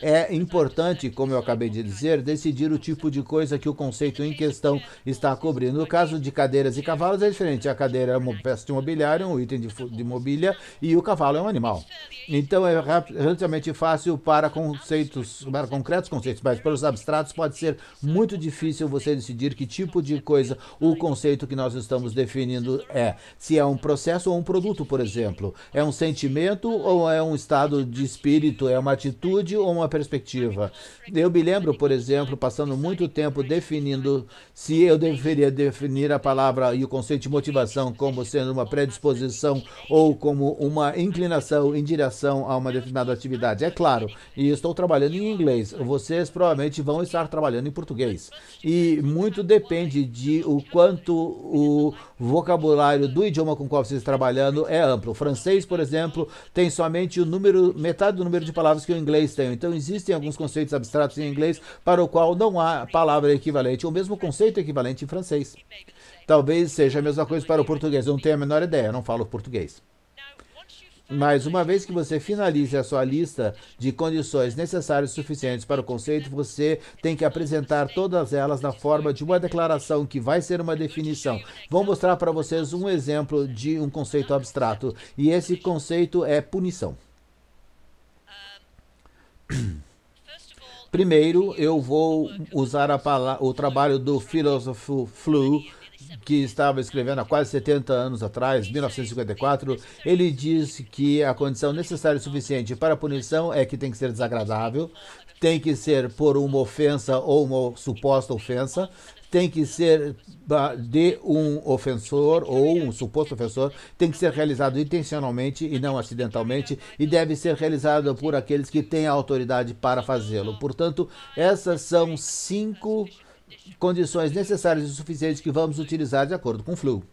[SPEAKER 1] É importante, como eu acabei de dizer, decidir o tipo de coisa que o conceito em questão está cobrindo. No caso de cadeiras e cavalos é diferente. A cadeira é uma peça de mobiliário, um item de mobília, e o cavalo é um animal. Então é relativamente fácil para concretos conceitos, mas para os abstratos pode ser muito difícil você decidir que tipo de coisa o conceito que nós estamos definindo é. Se é um processo ou um produto, por exemplo. É um sentimento ou é um estado de espírito? É uma atitude ou uma perspectiva? Eu me lembro, por exemplo, passando muito tempo definindo se eu deveria definir a palavra e o conceito de motivação como sendo uma predisposição ou como uma inclinação em direção a uma determinada atividade. É claro, e estou trabalhando em inglês. Vocês provavelmente vão estar trabalhando em português. E muito depende de o quanto o vocabulário do idioma com o qual você está trabalhando é amplo. O francês, por exemplo, tem somente metade do número de palavras que o inglês tem. Então, existem alguns conceitos abstratos em inglês para o qual não há palavra equivalente, ou mesmo conceito equivalente em francês. Talvez seja a mesma coisa para o português. Eu não tenho a menor ideia, eu não falo português. Mas uma vez que você finalize a sua lista de condições necessárias e suficientes para o conceito, você tem que apresentar todas elas na forma de uma declaração que vai ser uma definição. Vou mostrar para vocês um exemplo de um conceito abstrato, e esse conceito é punição. Primeiro, eu vou usar o trabalho do filósofo Flew, que estava escrevendo há quase 70 anos atrás, 1954, ele diz que a condição necessária e suficiente para a punição é que tem que ser desagradável, tem que ser por uma ofensa ou uma suposta ofensa, tem que ser de um ofensor ou um suposto ofensor, tem que ser realizado intencionalmente e não acidentalmente, e deve ser realizado por aqueles que têm a autoridade para fazê-lo. Portanto, essas são 5 condições necessárias e suficientes que vamos utilizar de acordo com o Flew.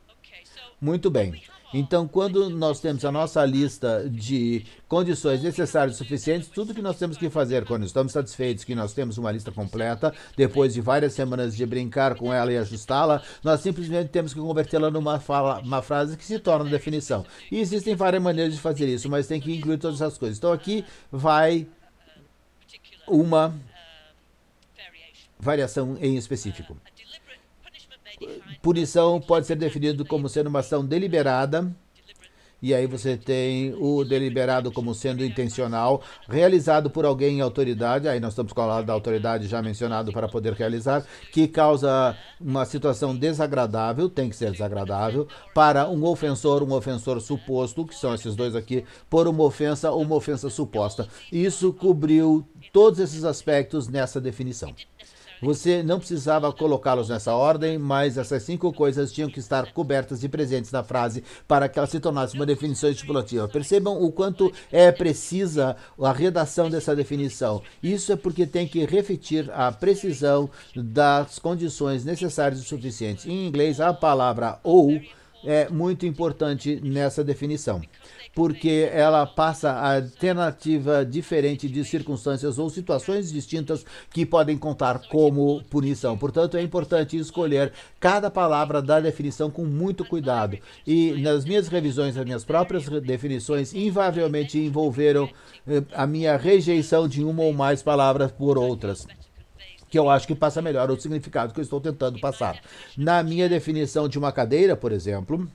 [SPEAKER 1] Muito bem. Então, quando nós temos a nossa lista de condições necessárias e suficientes, tudo que nós temos que fazer quando estamos satisfeitos que nós temos uma lista completa, depois de várias semanas de brincar com ela e ajustá-la, nós simplesmente temos que convertê-la numa frase que se torna definição. E existem várias maneiras de fazer isso, mas tem que incluir todas essas coisas. Então, aqui vai uma variação em específico. Punição pode ser definido como sendo uma ação deliberada, e aí você tem o deliberado como sendo intencional, realizado por alguém em autoridade, aí nós estamos com a lado da autoridade já mencionado para poder realizar, que causa uma situação desagradável, tem que ser desagradável, para um ofensor suposto, que são esses dois aqui, por uma ofensa ou uma ofensa suposta. Isso cobriu todos esses aspectos nessa definição. Você não precisava colocá-los nessa ordem, mas essas 5 coisas tinham que estar cobertas e presentes na frase para que ela se tornasse uma definição estipulativa. Percebam o quanto é precisa a redação dessa definição. Isso é porque tem que refletir a precisão das condições necessárias e suficientes. Em inglês, a palavra ou é muito importante nessa definição, porque ela passa a alternativa diferente de circunstâncias ou situações distintas que podem contar como punição. Portanto, é importante escolher cada palavra da definição com muito cuidado. E nas minhas revisões, as minhas próprias definições invariavelmente envolveram a minha rejeição de uma ou mais palavras por outras, que eu acho que passa melhor o significado que eu estou tentando passar. Na minha definição de uma cadeira, por exemplo,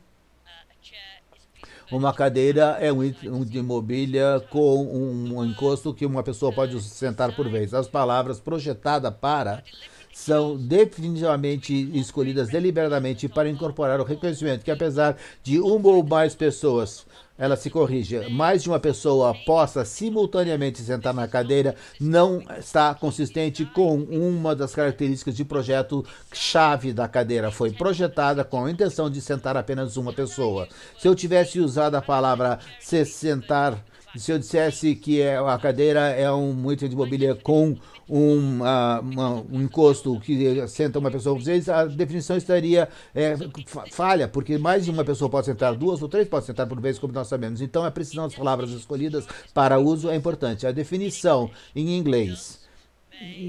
[SPEAKER 1] uma cadeira é um de mobília com um encosto que uma pessoa pode sentar por vez. As palavras projetada para são definitivamente escolhidas deliberadamente para incorporar o reconhecimento que, apesar de uma ou mais pessoas, ela se corrige, mais de uma pessoa possa simultaneamente sentar na cadeira, não está consistente com uma das características de projeto chave da cadeira. Foi projetada com a intenção de sentar apenas uma pessoa. Se eu tivesse usado a palavra se sentar, se eu dissesse que a cadeira é um item de mobília com um encosto que senta uma pessoa por vez, a definição estaria falha, porque mais de uma pessoa pode sentar, duas ou três podem sentar por vez, como nós sabemos. Então, a precisão das palavras escolhidas para uso é importante. A definição em inglês,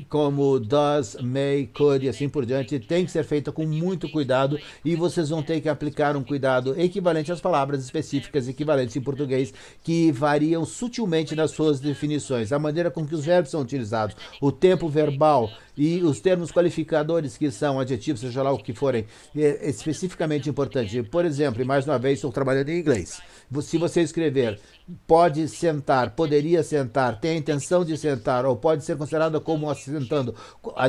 [SPEAKER 1] como does, may, could e assim por diante, tem que ser feita com muito cuidado, e vocês vão ter que aplicar um cuidado equivalente às palavras específicas equivalentes em português, que variam sutilmente nas suas definições, a maneira com que os verbos são utilizados, o tempo verbal e os termos qualificadores, que são adjetivos, seja lá o que forem, é especificamente importante. Por exemplo, e mais uma vez estou trabalhando em inglês, se você escrever pode sentar, poderia sentar, tem a intenção de sentar, ou pode ser considerada como assentando,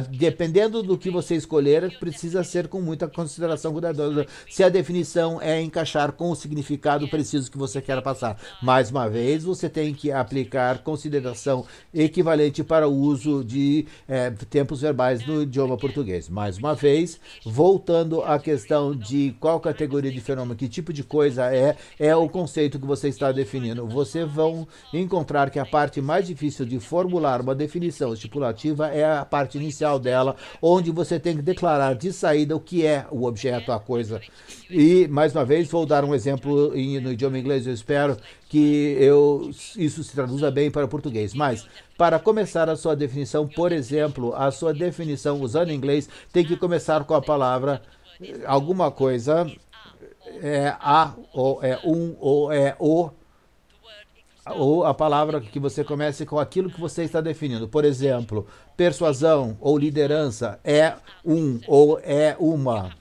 [SPEAKER 1] dependendo do que você escolher, precisa ser com muita consideração cuidadosa se a definição é encaixar com o significado preciso que você quer passar. Mais uma vez, você tem que aplicar consideração equivalente para o uso de tempos verbais no idioma português. Mais uma vez, voltando à questão de qual categoria de fenômeno, que tipo de coisa é o conceito que você está definindo. Vocês vão encontrar que a parte mais difícil de formular uma definição estipulativa é a parte inicial dela, onde você tem que declarar de saída o que é o objeto, a coisa. E, mais uma vez, vou dar um exemplo no idioma inglês, eu espero que isso se traduza bem para o português. Mas, para começar a sua definição, por exemplo, a sua definição usando inglês tem que começar com a palavra alguma coisa, a, ou é um, ou é o, ou a palavra que você comece com aquilo que você está definindo. Por exemplo, persuasão ou liderança é um ou é uma.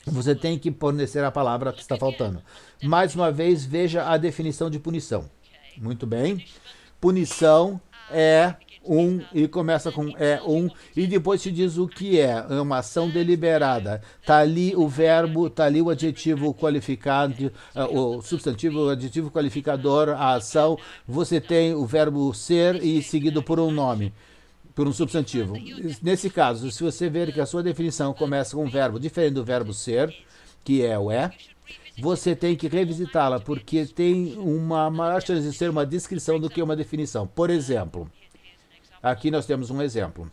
[SPEAKER 1] Você tem que fornecer a palavra que está faltando. Mais uma vez, veja a definição de punição. Muito bem. Punição é um, e começa com e depois se diz o que é uma ação deliberada. Está ali o verbo, está ali o adjetivo qualificado, o substantivo, o adjetivo qualificador, a ação. Você tem o verbo ser e seguido por um nome, por um substantivo. Nesse caso, se você ver que a sua definição começa com um verbo diferente do verbo ser, que é o você tem que revisitá-la, porque tem uma maior chance de ser uma descrição do que uma definição. Por exemplo, aqui nós temos um exemplo.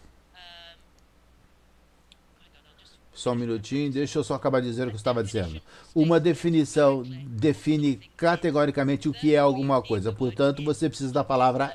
[SPEAKER 1] Só um minutinho, deixa eu só acabar de dizer o que eu estava dizendo. Uma definição define categoricamente o que é alguma coisa. Portanto, você precisa da palavra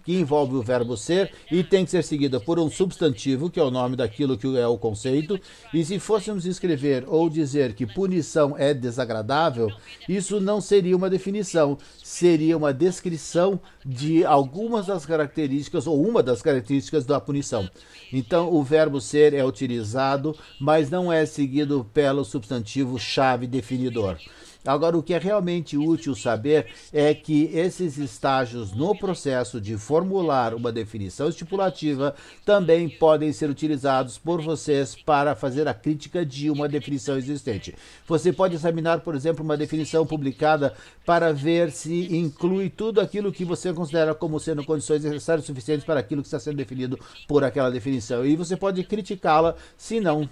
[SPEAKER 1] que envolve o verbo ser, e tem que ser seguida por um substantivo, que é o nome daquilo que é o conceito. E se fôssemos escrever ou dizer que punição é desagradável, isso não seria uma definição, seria uma descrição de algumas das características, ou uma das características da punição. Então, o verbo ser é utilizado, mas não é seguido pelo substantivo chave definidor. Agora, o que é realmente útil saber é que esses estágios no processo de formular uma definição estipulativa também podem ser utilizados por vocês para fazer a crítica de uma definição existente. Você pode examinar, por exemplo, uma definição publicada para ver se inclui tudo aquilo que você considera como sendo condições necessárias e suficientes para aquilo que está sendo definido por aquela definição. E você pode criticá-la se não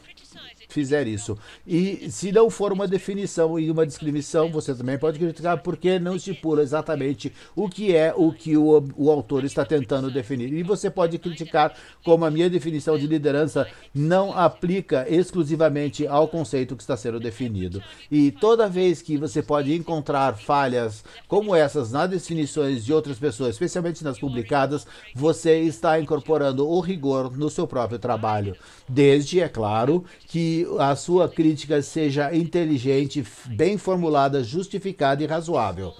[SPEAKER 1] fizer isso. E se não for uma definição e uma descrição definição, você também pode criticar porque não estipula exatamente o que é o que o autor está tentando definir. E você pode criticar como a minha definição de liderança não aplica exclusivamente ao conceito que está sendo definido. E toda vez que você pode encontrar falhas como essas nas definições de outras pessoas, especialmente nas publicadas, você está incorporando o rigor no seu próprio trabalho. Desde, é claro, que a sua crítica seja inteligente, bem formulada, justificada e razoável.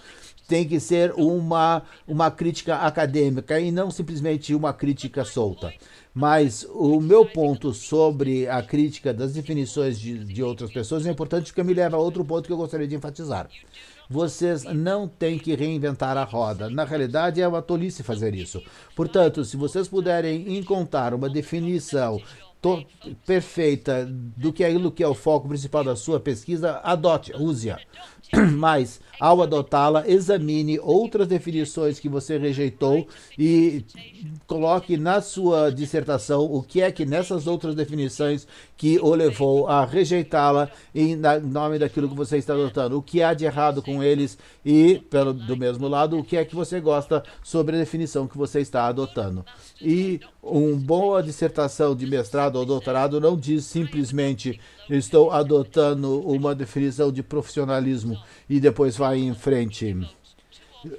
[SPEAKER 1] Tem que ser uma crítica acadêmica e não simplesmente uma crítica solta. Mas o meu ponto sobre a crítica das definições de outras pessoas é importante porque me leva a outro ponto que eu gostaria de enfatizar. Vocês não têm que reinventar a roda. Na realidade, é uma tolice fazer isso. Portanto, se vocês puderem encontrar uma definição perfeita do que é aquilo que é o foco principal da sua pesquisa, adote, use-a. Mas, ao adotá-la, examine outras definições que você rejeitou e coloque na sua dissertação o que é que nessas outras definições que o levou a rejeitá-la em nome daquilo que você está adotando. O que há de errado com eles e, do mesmo lado, o que é que você gosta sobre a definição que você está adotando. E uma boa dissertação de mestrado ou doutorado não diz simplesmente estou adotando uma definição de profissionalismo e depois vai em frente.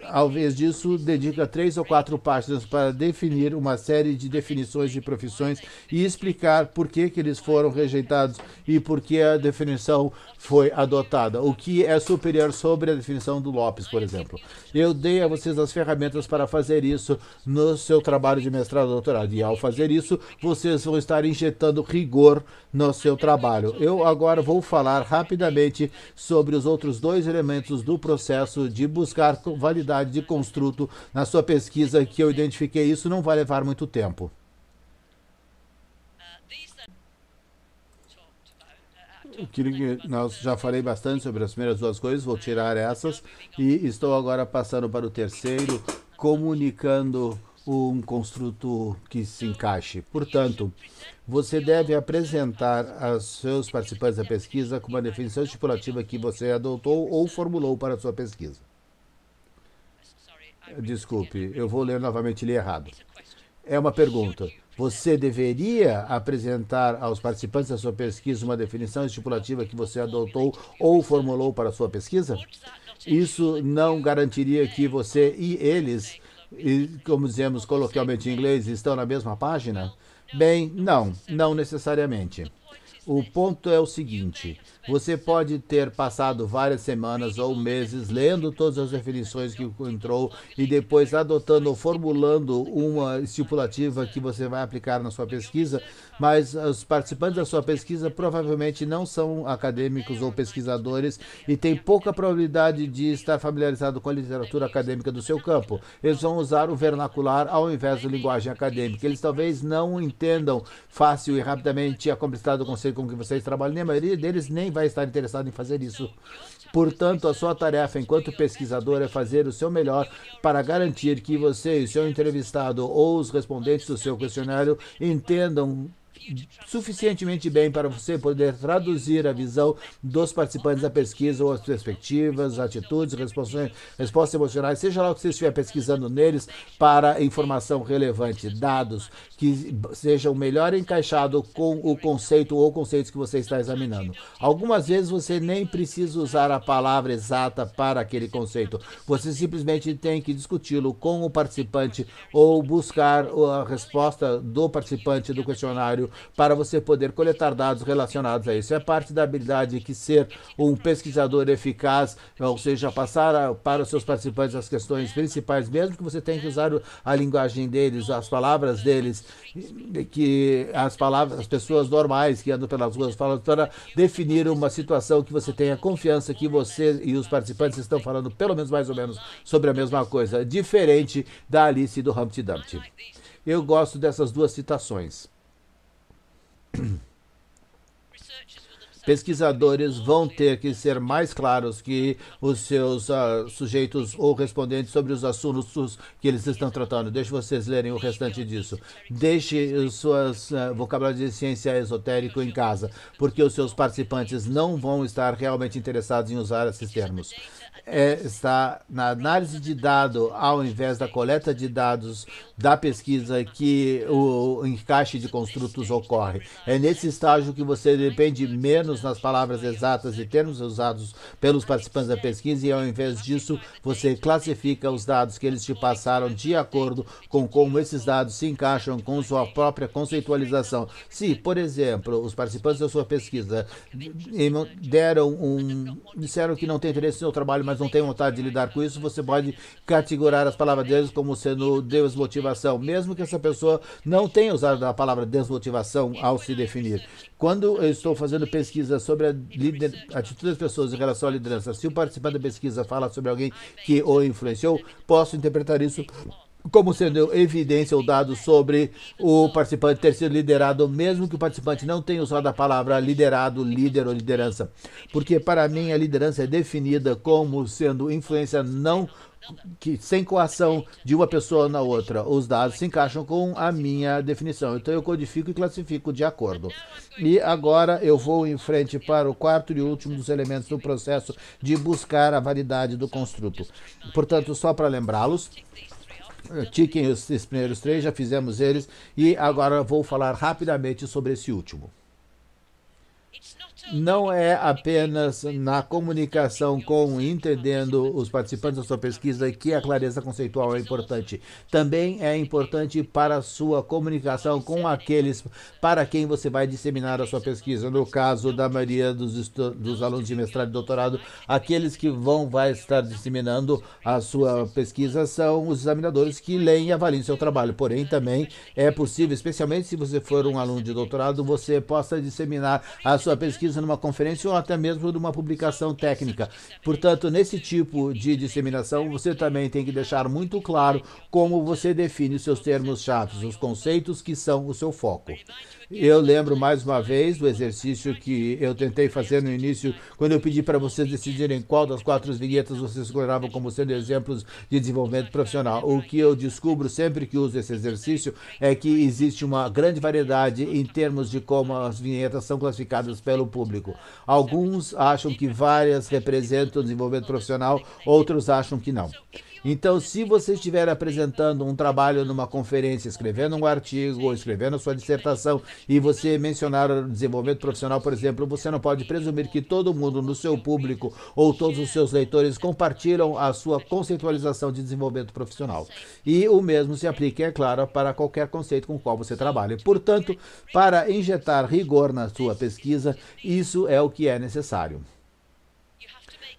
[SPEAKER 1] Ao invés disso, dedica 3 ou 4 páginas para definir uma série de definições de profissões e explicar por que eles foram rejeitados e por que a definição foi adotada. O que é superior sobre a definição do Lopes, por exemplo. Eu dei a vocês as ferramentas para fazer isso no seu trabalho de mestrado e doutorado. E ao fazer isso, vocês vão estar injetando rigor no seu trabalho. Eu agora vou falar rapidamente sobre os outros 2 elementos do processo de buscar validade de construto na sua pesquisa, que eu identifiquei. Isso não vai levar muito tempo. Nós já falei bastante sobre as primeiras 2 coisas, vou tirar essas e estou agora passando para o terceiro, comunicando um construto que se encaixe. Portanto, você deve apresentar aos seus participantes da pesquisa com uma definição estipulativa que você adotou ou formulou para a sua pesquisa. Desculpe, eu vou ler novamente, li errado. É uma pergunta. Você deveria apresentar aos participantes da sua pesquisa uma definição estipulativa que você adotou ou formulou para a sua pesquisa? Isso não garantiria que você e eles, como dizemos coloquialmente em inglês, estão na mesma página? Bem, não necessariamente. O ponto é o seguinte: você pode ter passado várias semanas ou meses lendo todas as definições que encontrou e depois adotando ou formulando uma estipulativa que você vai aplicar na sua pesquisa, mas os participantes da sua pesquisa provavelmente não são acadêmicos ou pesquisadores e têm pouca probabilidade de estar familiarizado com a literatura acadêmica do seu campo. Eles vão usar o vernacular ao invés da linguagem acadêmica. Eles talvez não entendam fácil e rapidamente a complexidade do conceito com que vocês trabalham, e a maioria deles nem vai estar interessado em fazer isso. Portanto, a sua tarefa enquanto pesquisador é fazer o seu melhor para garantir que você e o seu entrevistado ou os respondentes do seu questionário entendam suficientemente bem para você poder traduzir a visão dos participantes da pesquisa ou as perspectivas, atitudes, respostas emocionais, seja lá o que você estiver pesquisando neles, para informação relevante, dados que sejam melhor encaixados com o conceito ou conceitos que você está examinando. Algumas vezes você nem precisa usar a palavra exata para aquele conceito. Você simplesmente tem que discuti-lo com o participante ou buscar a resposta do participante do questionário para você poder coletar dados relacionados a isso. É parte da habilidade que ser um pesquisador eficaz, ou seja, passar para os seus participantes as questões principais, mesmo que você tenha que usar a linguagem deles, as palavras deles, que as pessoas normais que andam pelas ruas falam, para definir uma situação que você tenha confiança que você e os participantes estão falando pelo menos mais ou menos sobre a mesma coisa, diferente da Alice e do Humpty Dumpty. Eu gosto dessas 2 citações. pesquisadores vão ter que ser mais claros que os seus sujeitos ou respondentes sobre os assuntos que eles estão tratando. Deixe vocês lerem o restante disso. Deixe os seus vocabulários de ciência esotérico em casa, porque os seus participantes não vão estar realmente interessados em usar esses termos. Está na análise de dado ao invés da coleta de dados da pesquisa que o encaixe de construtos ocorre. É nesse estágio que você depende menos nas palavras exatas e termos usados pelos participantes da pesquisa, e ao invés disso você classifica os dados que eles te passaram de acordo com como esses dados se encaixam com sua própria conceitualização. Se, por exemplo, os participantes da sua pesquisa disseram que não tem interesse no seu trabalho, mas não tem vontade de lidar com isso, você pode categorizar as palavras deles como sendo desmotivação, mesmo que essa pessoa não tenha usado a palavra desmotivação ao se definir. Quando eu estou fazendo pesquisa sobre a atitude das pessoas em relação à liderança, se o participante da pesquisa fala sobre alguém que o influenciou, posso interpretar isso como sendo evidência ou dado sobre o participante ter sido liderado, mesmo que o participante não tenha usado a palavra liderado, líder ou liderança. Porque para mim a liderança é definida como sendo influência não sem coação de uma pessoa na outra. Os dados se encaixam com a minha definição. Então eu codifico e classifico de acordo. E agora eu vou em frente para o quarto e último dos elementos do processo de buscar a validade do construto. Portanto, só para lembrá-los, tiquem esses primeiros três, já fizemos eles, e agora vou falar rapidamente sobre esse último. Não é apenas na comunicação com entendendo os participantes da sua pesquisa que a clareza conceitual é importante. Também é importante para a sua comunicação com aqueles para quem você vai disseminar a sua pesquisa. No caso da maioria dos alunos de mestrado e doutorado, aqueles que vai estar disseminando a sua pesquisa são os examinadores que leem e avaliam seu trabalho. Porém, também é possível, especialmente se você for um aluno de doutorado, você possa disseminar a sua pesquisa numa conferência ou até mesmo numa publicação técnica. Portanto, nesse tipo de disseminação, você também tem que deixar muito claro como você define os seus termos-chave, os conceitos que são o seu foco. Eu lembro mais uma vez do exercício que eu tentei fazer no início, quando eu pedi para vocês decidirem qual das 4 vinhetas vocês consideravam como sendo exemplos de desenvolvimento profissional. O que eu descubro sempre que uso esse exercício é que existe uma grande variedade em termos de como as vinhetas são classificadas pelo público. Alguns acham que várias representam o desenvolvimento profissional, outros acham que não. Então, se você estiver apresentando um trabalho numa conferência, escrevendo um artigo ou escrevendo a sua dissertação e você mencionar o desenvolvimento profissional, por exemplo, você não pode presumir que todo mundo no seu público ou todos os seus leitores compartilham a sua conceitualização de desenvolvimento profissional. E o mesmo se aplica, é claro, para qualquer conceito com o qual você trabalha. Portanto, para injetar rigor na sua pesquisa, isso é o que é necessário.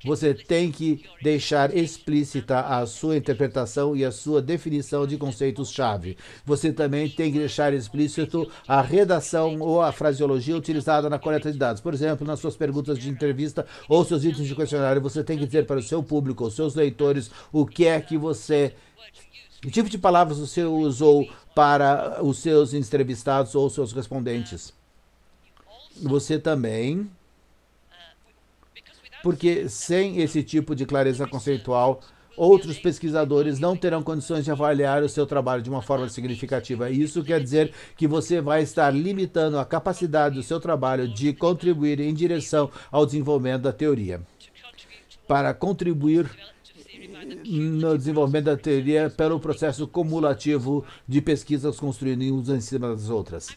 [SPEAKER 1] Você tem que deixar explícita a sua interpretação e a sua definição de conceitos-chave. Você também tem que deixar explícito a redação ou a fraseologia utilizada na coleta de dados. Por exemplo, nas suas perguntas de entrevista ou seus itens de questionário, você tem que dizer para o seu público, os seus leitores, o que é que que tipo de palavras você usou para os seus entrevistados ou seus respondentes. Você também... Porque sem esse tipo de clareza conceitual, outros pesquisadores não terão condições de avaliar o seu trabalho de uma forma significativa. Isso quer dizer que você vai estar limitando a capacidade do seu trabalho de contribuir em direção ao desenvolvimento da teoria. Para contribuir no desenvolvimento da teoria pelo processo cumulativo de pesquisas construindo umas em cima das outras.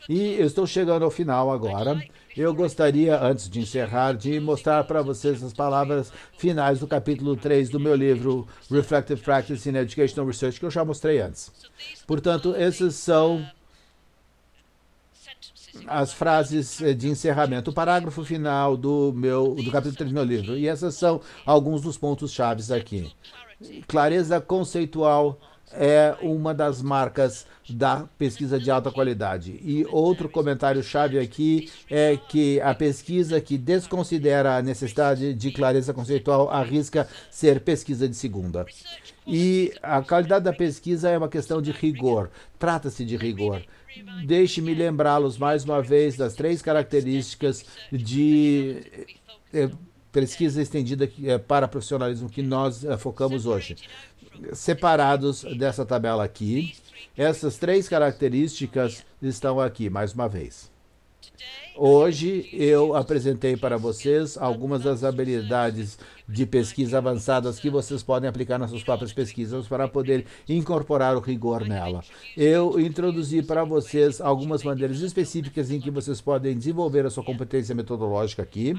[SPEAKER 1] E eu estou chegando ao final agora. Eu gostaria, antes de encerrar, de mostrar para vocês as palavras finais do capítulo 3 do meu livro Reflective Practice in Educational Research, que eu já mostrei antes. Portanto, essas são as frases de encerramento, o parágrafo final do capítulo 3 do meu livro. E essas são alguns dos pontos chaves aqui. Clareza conceitual é uma das marcas da pesquisa de alta qualidade. E outro comentário-chave aqui é que a pesquisa que desconsidera a necessidade de clareza conceitual arrisca ser pesquisa de segunda. E a qualidade da pesquisa é uma questão de rigor. Trata-se de rigor. Deixe-me lembrá-los mais uma vez das 3 características de pesquisa estendida para profissionalismo que nós focamos hoje. Separados dessa tabela aqui, essas 3 características estão aqui mais uma vez. Hoje eu apresentei para vocês algumas das habilidades de pesquisa avançadas que vocês podem aplicar nas suas próprias pesquisas para poder incorporar o rigor nela. Eu introduzi para vocês algumas maneiras específicas em que vocês podem desenvolver a sua competência metodológica aqui.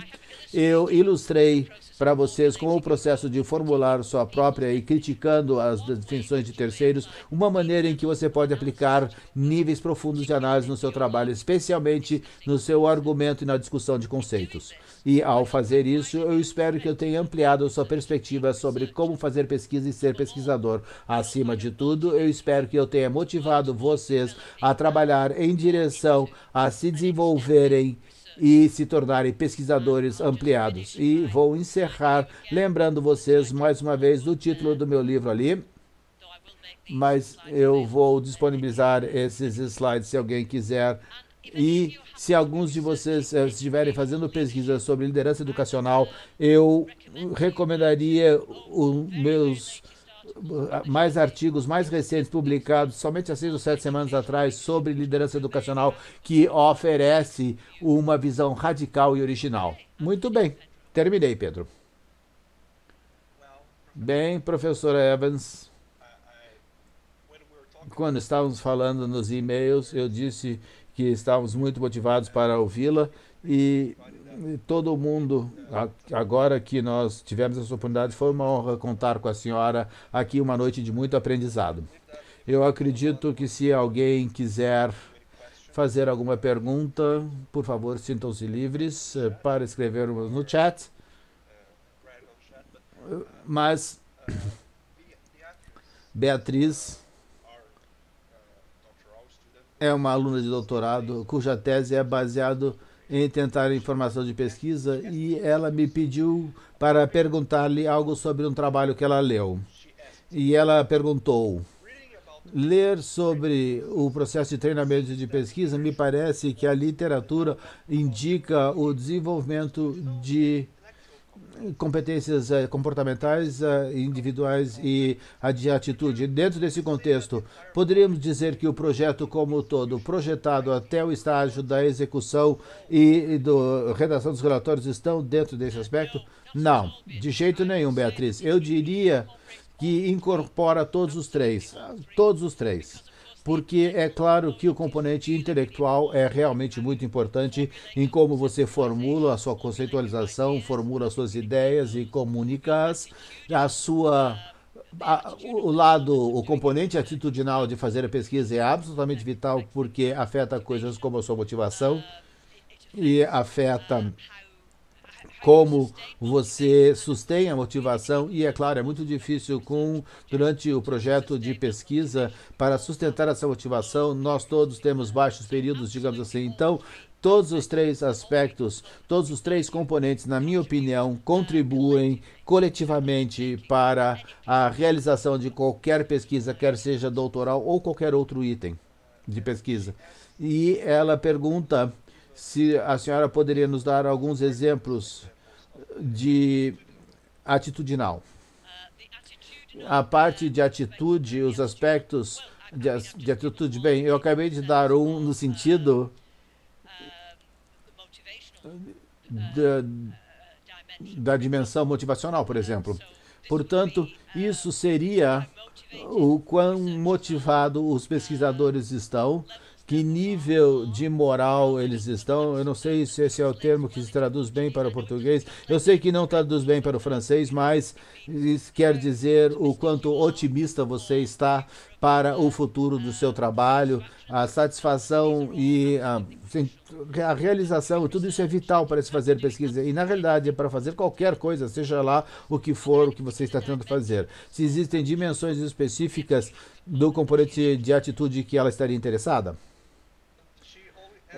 [SPEAKER 1] Eu ilustrei para vocês com o processo de formular sua própria e criticando as definições de terceiros, uma maneira em que você pode aplicar níveis profundos de análise no seu trabalho, especialmente no seu argumento e na discussão de conceitos. E ao fazer isso, eu espero que eu tenha ampliado a sua perspectiva sobre como fazer pesquisa e ser pesquisador. Acima de tudo, eu espero que eu tenha motivado vocês a trabalhar em direção a se desenvolverem e se tornarem pesquisadores ampliados. E vou encerrar lembrando vocês mais uma vez do título do meu livro ali, mas eu vou disponibilizar esses slides se alguém quiser. E se alguns de vocês estiverem fazendo pesquisa sobre liderança educacional, eu recomendaria os meus mais artigos mais recentes publicados somente há 6 ou 7 semanas atrás sobre liderança educacional, que oferece uma visão radical e original. Muito bem, terminei, Pedro. Bem, professora Evans, quando estávamos falando nos e-mails, eu disse que estávamos muito motivados para ouvi-la e todo mundo, agora que nós tivemos essa oportunidade, foi uma honra contar com a senhora aqui, uma noite de muito aprendizado. Eu acredito que se alguém quiser fazer alguma pergunta, por favor, sintam-se livres para escrever no chat. Mas Beatriz é uma aluna de doutorado cuja tese é baseada em tentar informação de pesquisa e ela me pediu para perguntar-lhe algo sobre um trabalho que ela leu. E ela perguntou: ler sobre o processo de treinamento de pesquisa, me parece que a literatura indica o desenvolvimento de competências comportamentais, individuais e de atitude. Dentro desse contexto, poderíamos dizer que o projeto como um todo, projetado até o estágio da execução e da redação dos relatórios, estão dentro desse aspecto? Não, de jeito nenhum, Beatriz. Eu diria que incorpora todos os três. Todos os três. Porque é claro que o componente intelectual é realmente muito importante em como você formula a sua conceitualização, formula as suas ideias e comunica-as. O componente atitudinal de fazer a pesquisa é absolutamente vital porque afeta coisas como a sua motivação e afeta como você sustém a motivação e, é claro, é muito difícil durante o projeto de pesquisa para sustentar essa motivação. Nós todos temos baixos períodos, digamos assim. Então, todos os 3 aspectos, todos os 3 componentes, na minha opinião, contribuem coletivamente para a realização de qualquer pesquisa, quer seja doutoral ou qualquer outro item de pesquisa. E ela pergunta se a senhora poderia nos dar alguns exemplos de atitudinal. A parte de atitude, os aspectos de atitude, bem, eu acabei de dar um no sentido da dimensão motivacional, por exemplo. Portanto, isso seria o quão motivado os pesquisadores estão, que nível de moral eles estão. Eu não sei se esse é o termo que se traduz bem para o português. Eu sei que não traduz bem para o francês, mas isso quer dizer o quanto otimista você está para o futuro do seu trabalho, a satisfação e a realização. Tudo isso é vital para se fazer pesquisa. E, na realidade, é para fazer qualquer coisa, seja lá o que for o que você está tentando fazer. Se existem dimensões específicas do componente de atitude que ela estaria interessada?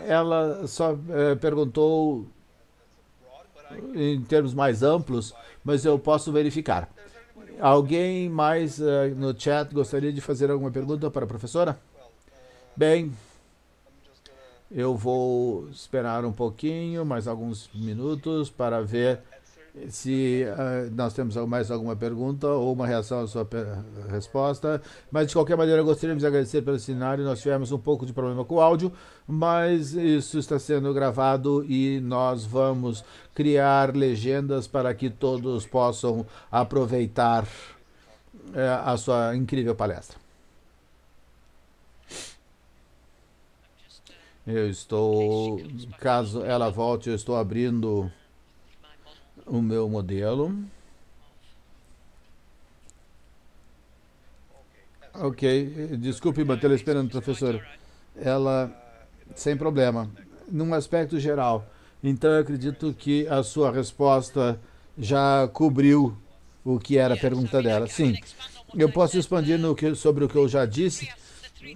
[SPEAKER 1] Ela só perguntou em termos mais amplos, mas eu posso verificar. Alguém mais no chat gostaria de fazer alguma pergunta para a professora? Bem, Eu vou esperar um pouquinho, mais alguns minutos, para ver se nós temos mais alguma pergunta ou uma reação à sua resposta. Mas, de qualquer maneira, gostaríamos de agradecer pelo cenário. Nós tivemos um pouco de problema com o áudio, mas isso está sendo gravado e nós vamos criar legendas para que todos possam aproveitar a sua incrível palestra. Eu estou, caso ela volte, eu estou abrindo o meu modelo. Ok, desculpe mantê-la esperando, professor. Ela, sem problema. Num aspecto geral. Então, eu acredito que a sua resposta já cobriu o que era a pergunta dela. Sim, eu posso expandir sobre o que eu já disse.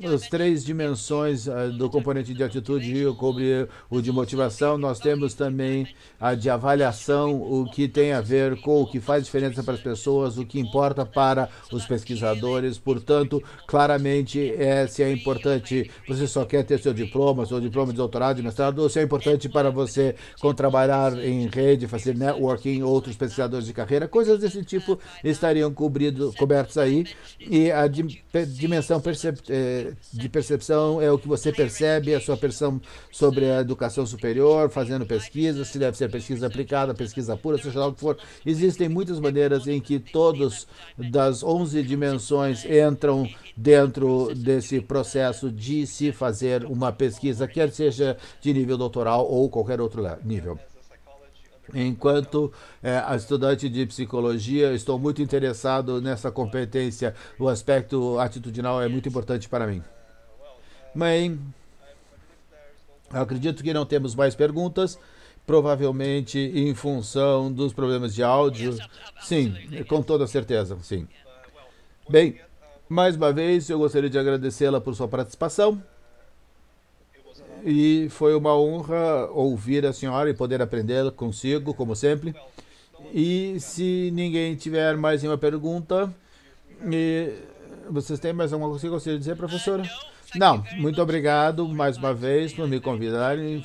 [SPEAKER 1] As três dimensões do componente de atitude, cobre o de motivação, nós temos também a de avaliação, o que tem a ver com o que faz diferença para as pessoas, o que importa para os pesquisadores. Portanto, claramente, se é importante, você só quer ter seu diploma de doutorado, de mestrado, ou se é importante para você trabalhar em rede, fazer networking, outros pesquisadores de carreira, coisas desse tipo estariam cobertos aí. E a dimensão de percepção é o que você percebe, a sua percepção sobre a educação superior, fazendo pesquisa, se deve ser pesquisa aplicada, pesquisa pura, seja lá o que for. Existem muitas maneiras em que todos das 11 dimensões entram dentro desse processo de se fazer uma pesquisa, quer seja de nível doutoral ou qualquer outro nível. Enquanto estudante de psicologia, estou muito interessado nessa competência. O aspecto atitudinal é muito importante para mim. Bem, eu acredito que não temos mais perguntas, provavelmente em função dos problemas de áudio. Sim, com toda certeza, sim. Bem, mais uma vez eu gostaria de agradecê-la por sua participação. E foi uma honra ouvir a senhora e poder aprender consigo, como sempre. E se ninguém tiver mais nenhuma pergunta, vocês têm mais alguma coisa que gostaria de dizer, professora? Não, muito obrigado mais uma vez por me convidarem.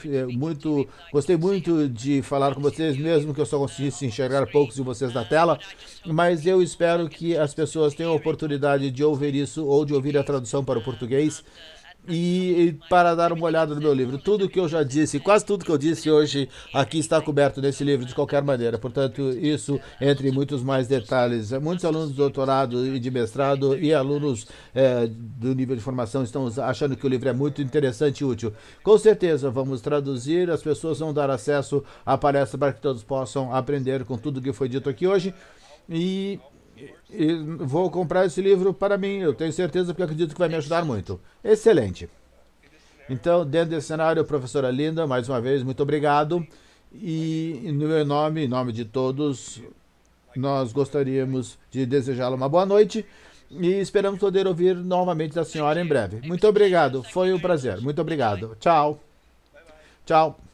[SPEAKER 1] Gostei muito de falar com vocês, mesmo que eu só conseguisse enxergar poucos de vocês na tela. Mas eu espero que as pessoas tenham a oportunidade de ouvir isso ou de ouvir a tradução para o português. E para dar uma olhada no meu livro, tudo que eu já disse, quase tudo que eu disse hoje aqui está coberto nesse livro de qualquer maneira. Portanto, isso entre muitos mais detalhes. Muitos alunos de doutorado e de mestrado e alunos do nível de formação estão achando que o livro é muito interessante e útil. Com certeza vamos traduzir, as pessoas vão dar acesso à palestra para que todos possam aprender com tudo que foi dito aqui hoje. E vou comprar esse livro para mim, eu tenho certeza, porque acredito que vai me ajudar muito. Excelente. Então, dentro desse cenário, professora Linda, mais uma vez, muito obrigado. E no meu nome, em nome de todos, nós gostaríamos de desejá-la uma boa noite e esperamos poder ouvir novamente da senhora em breve. Muito obrigado, foi um prazer. Muito obrigado. Tchau. Tchau.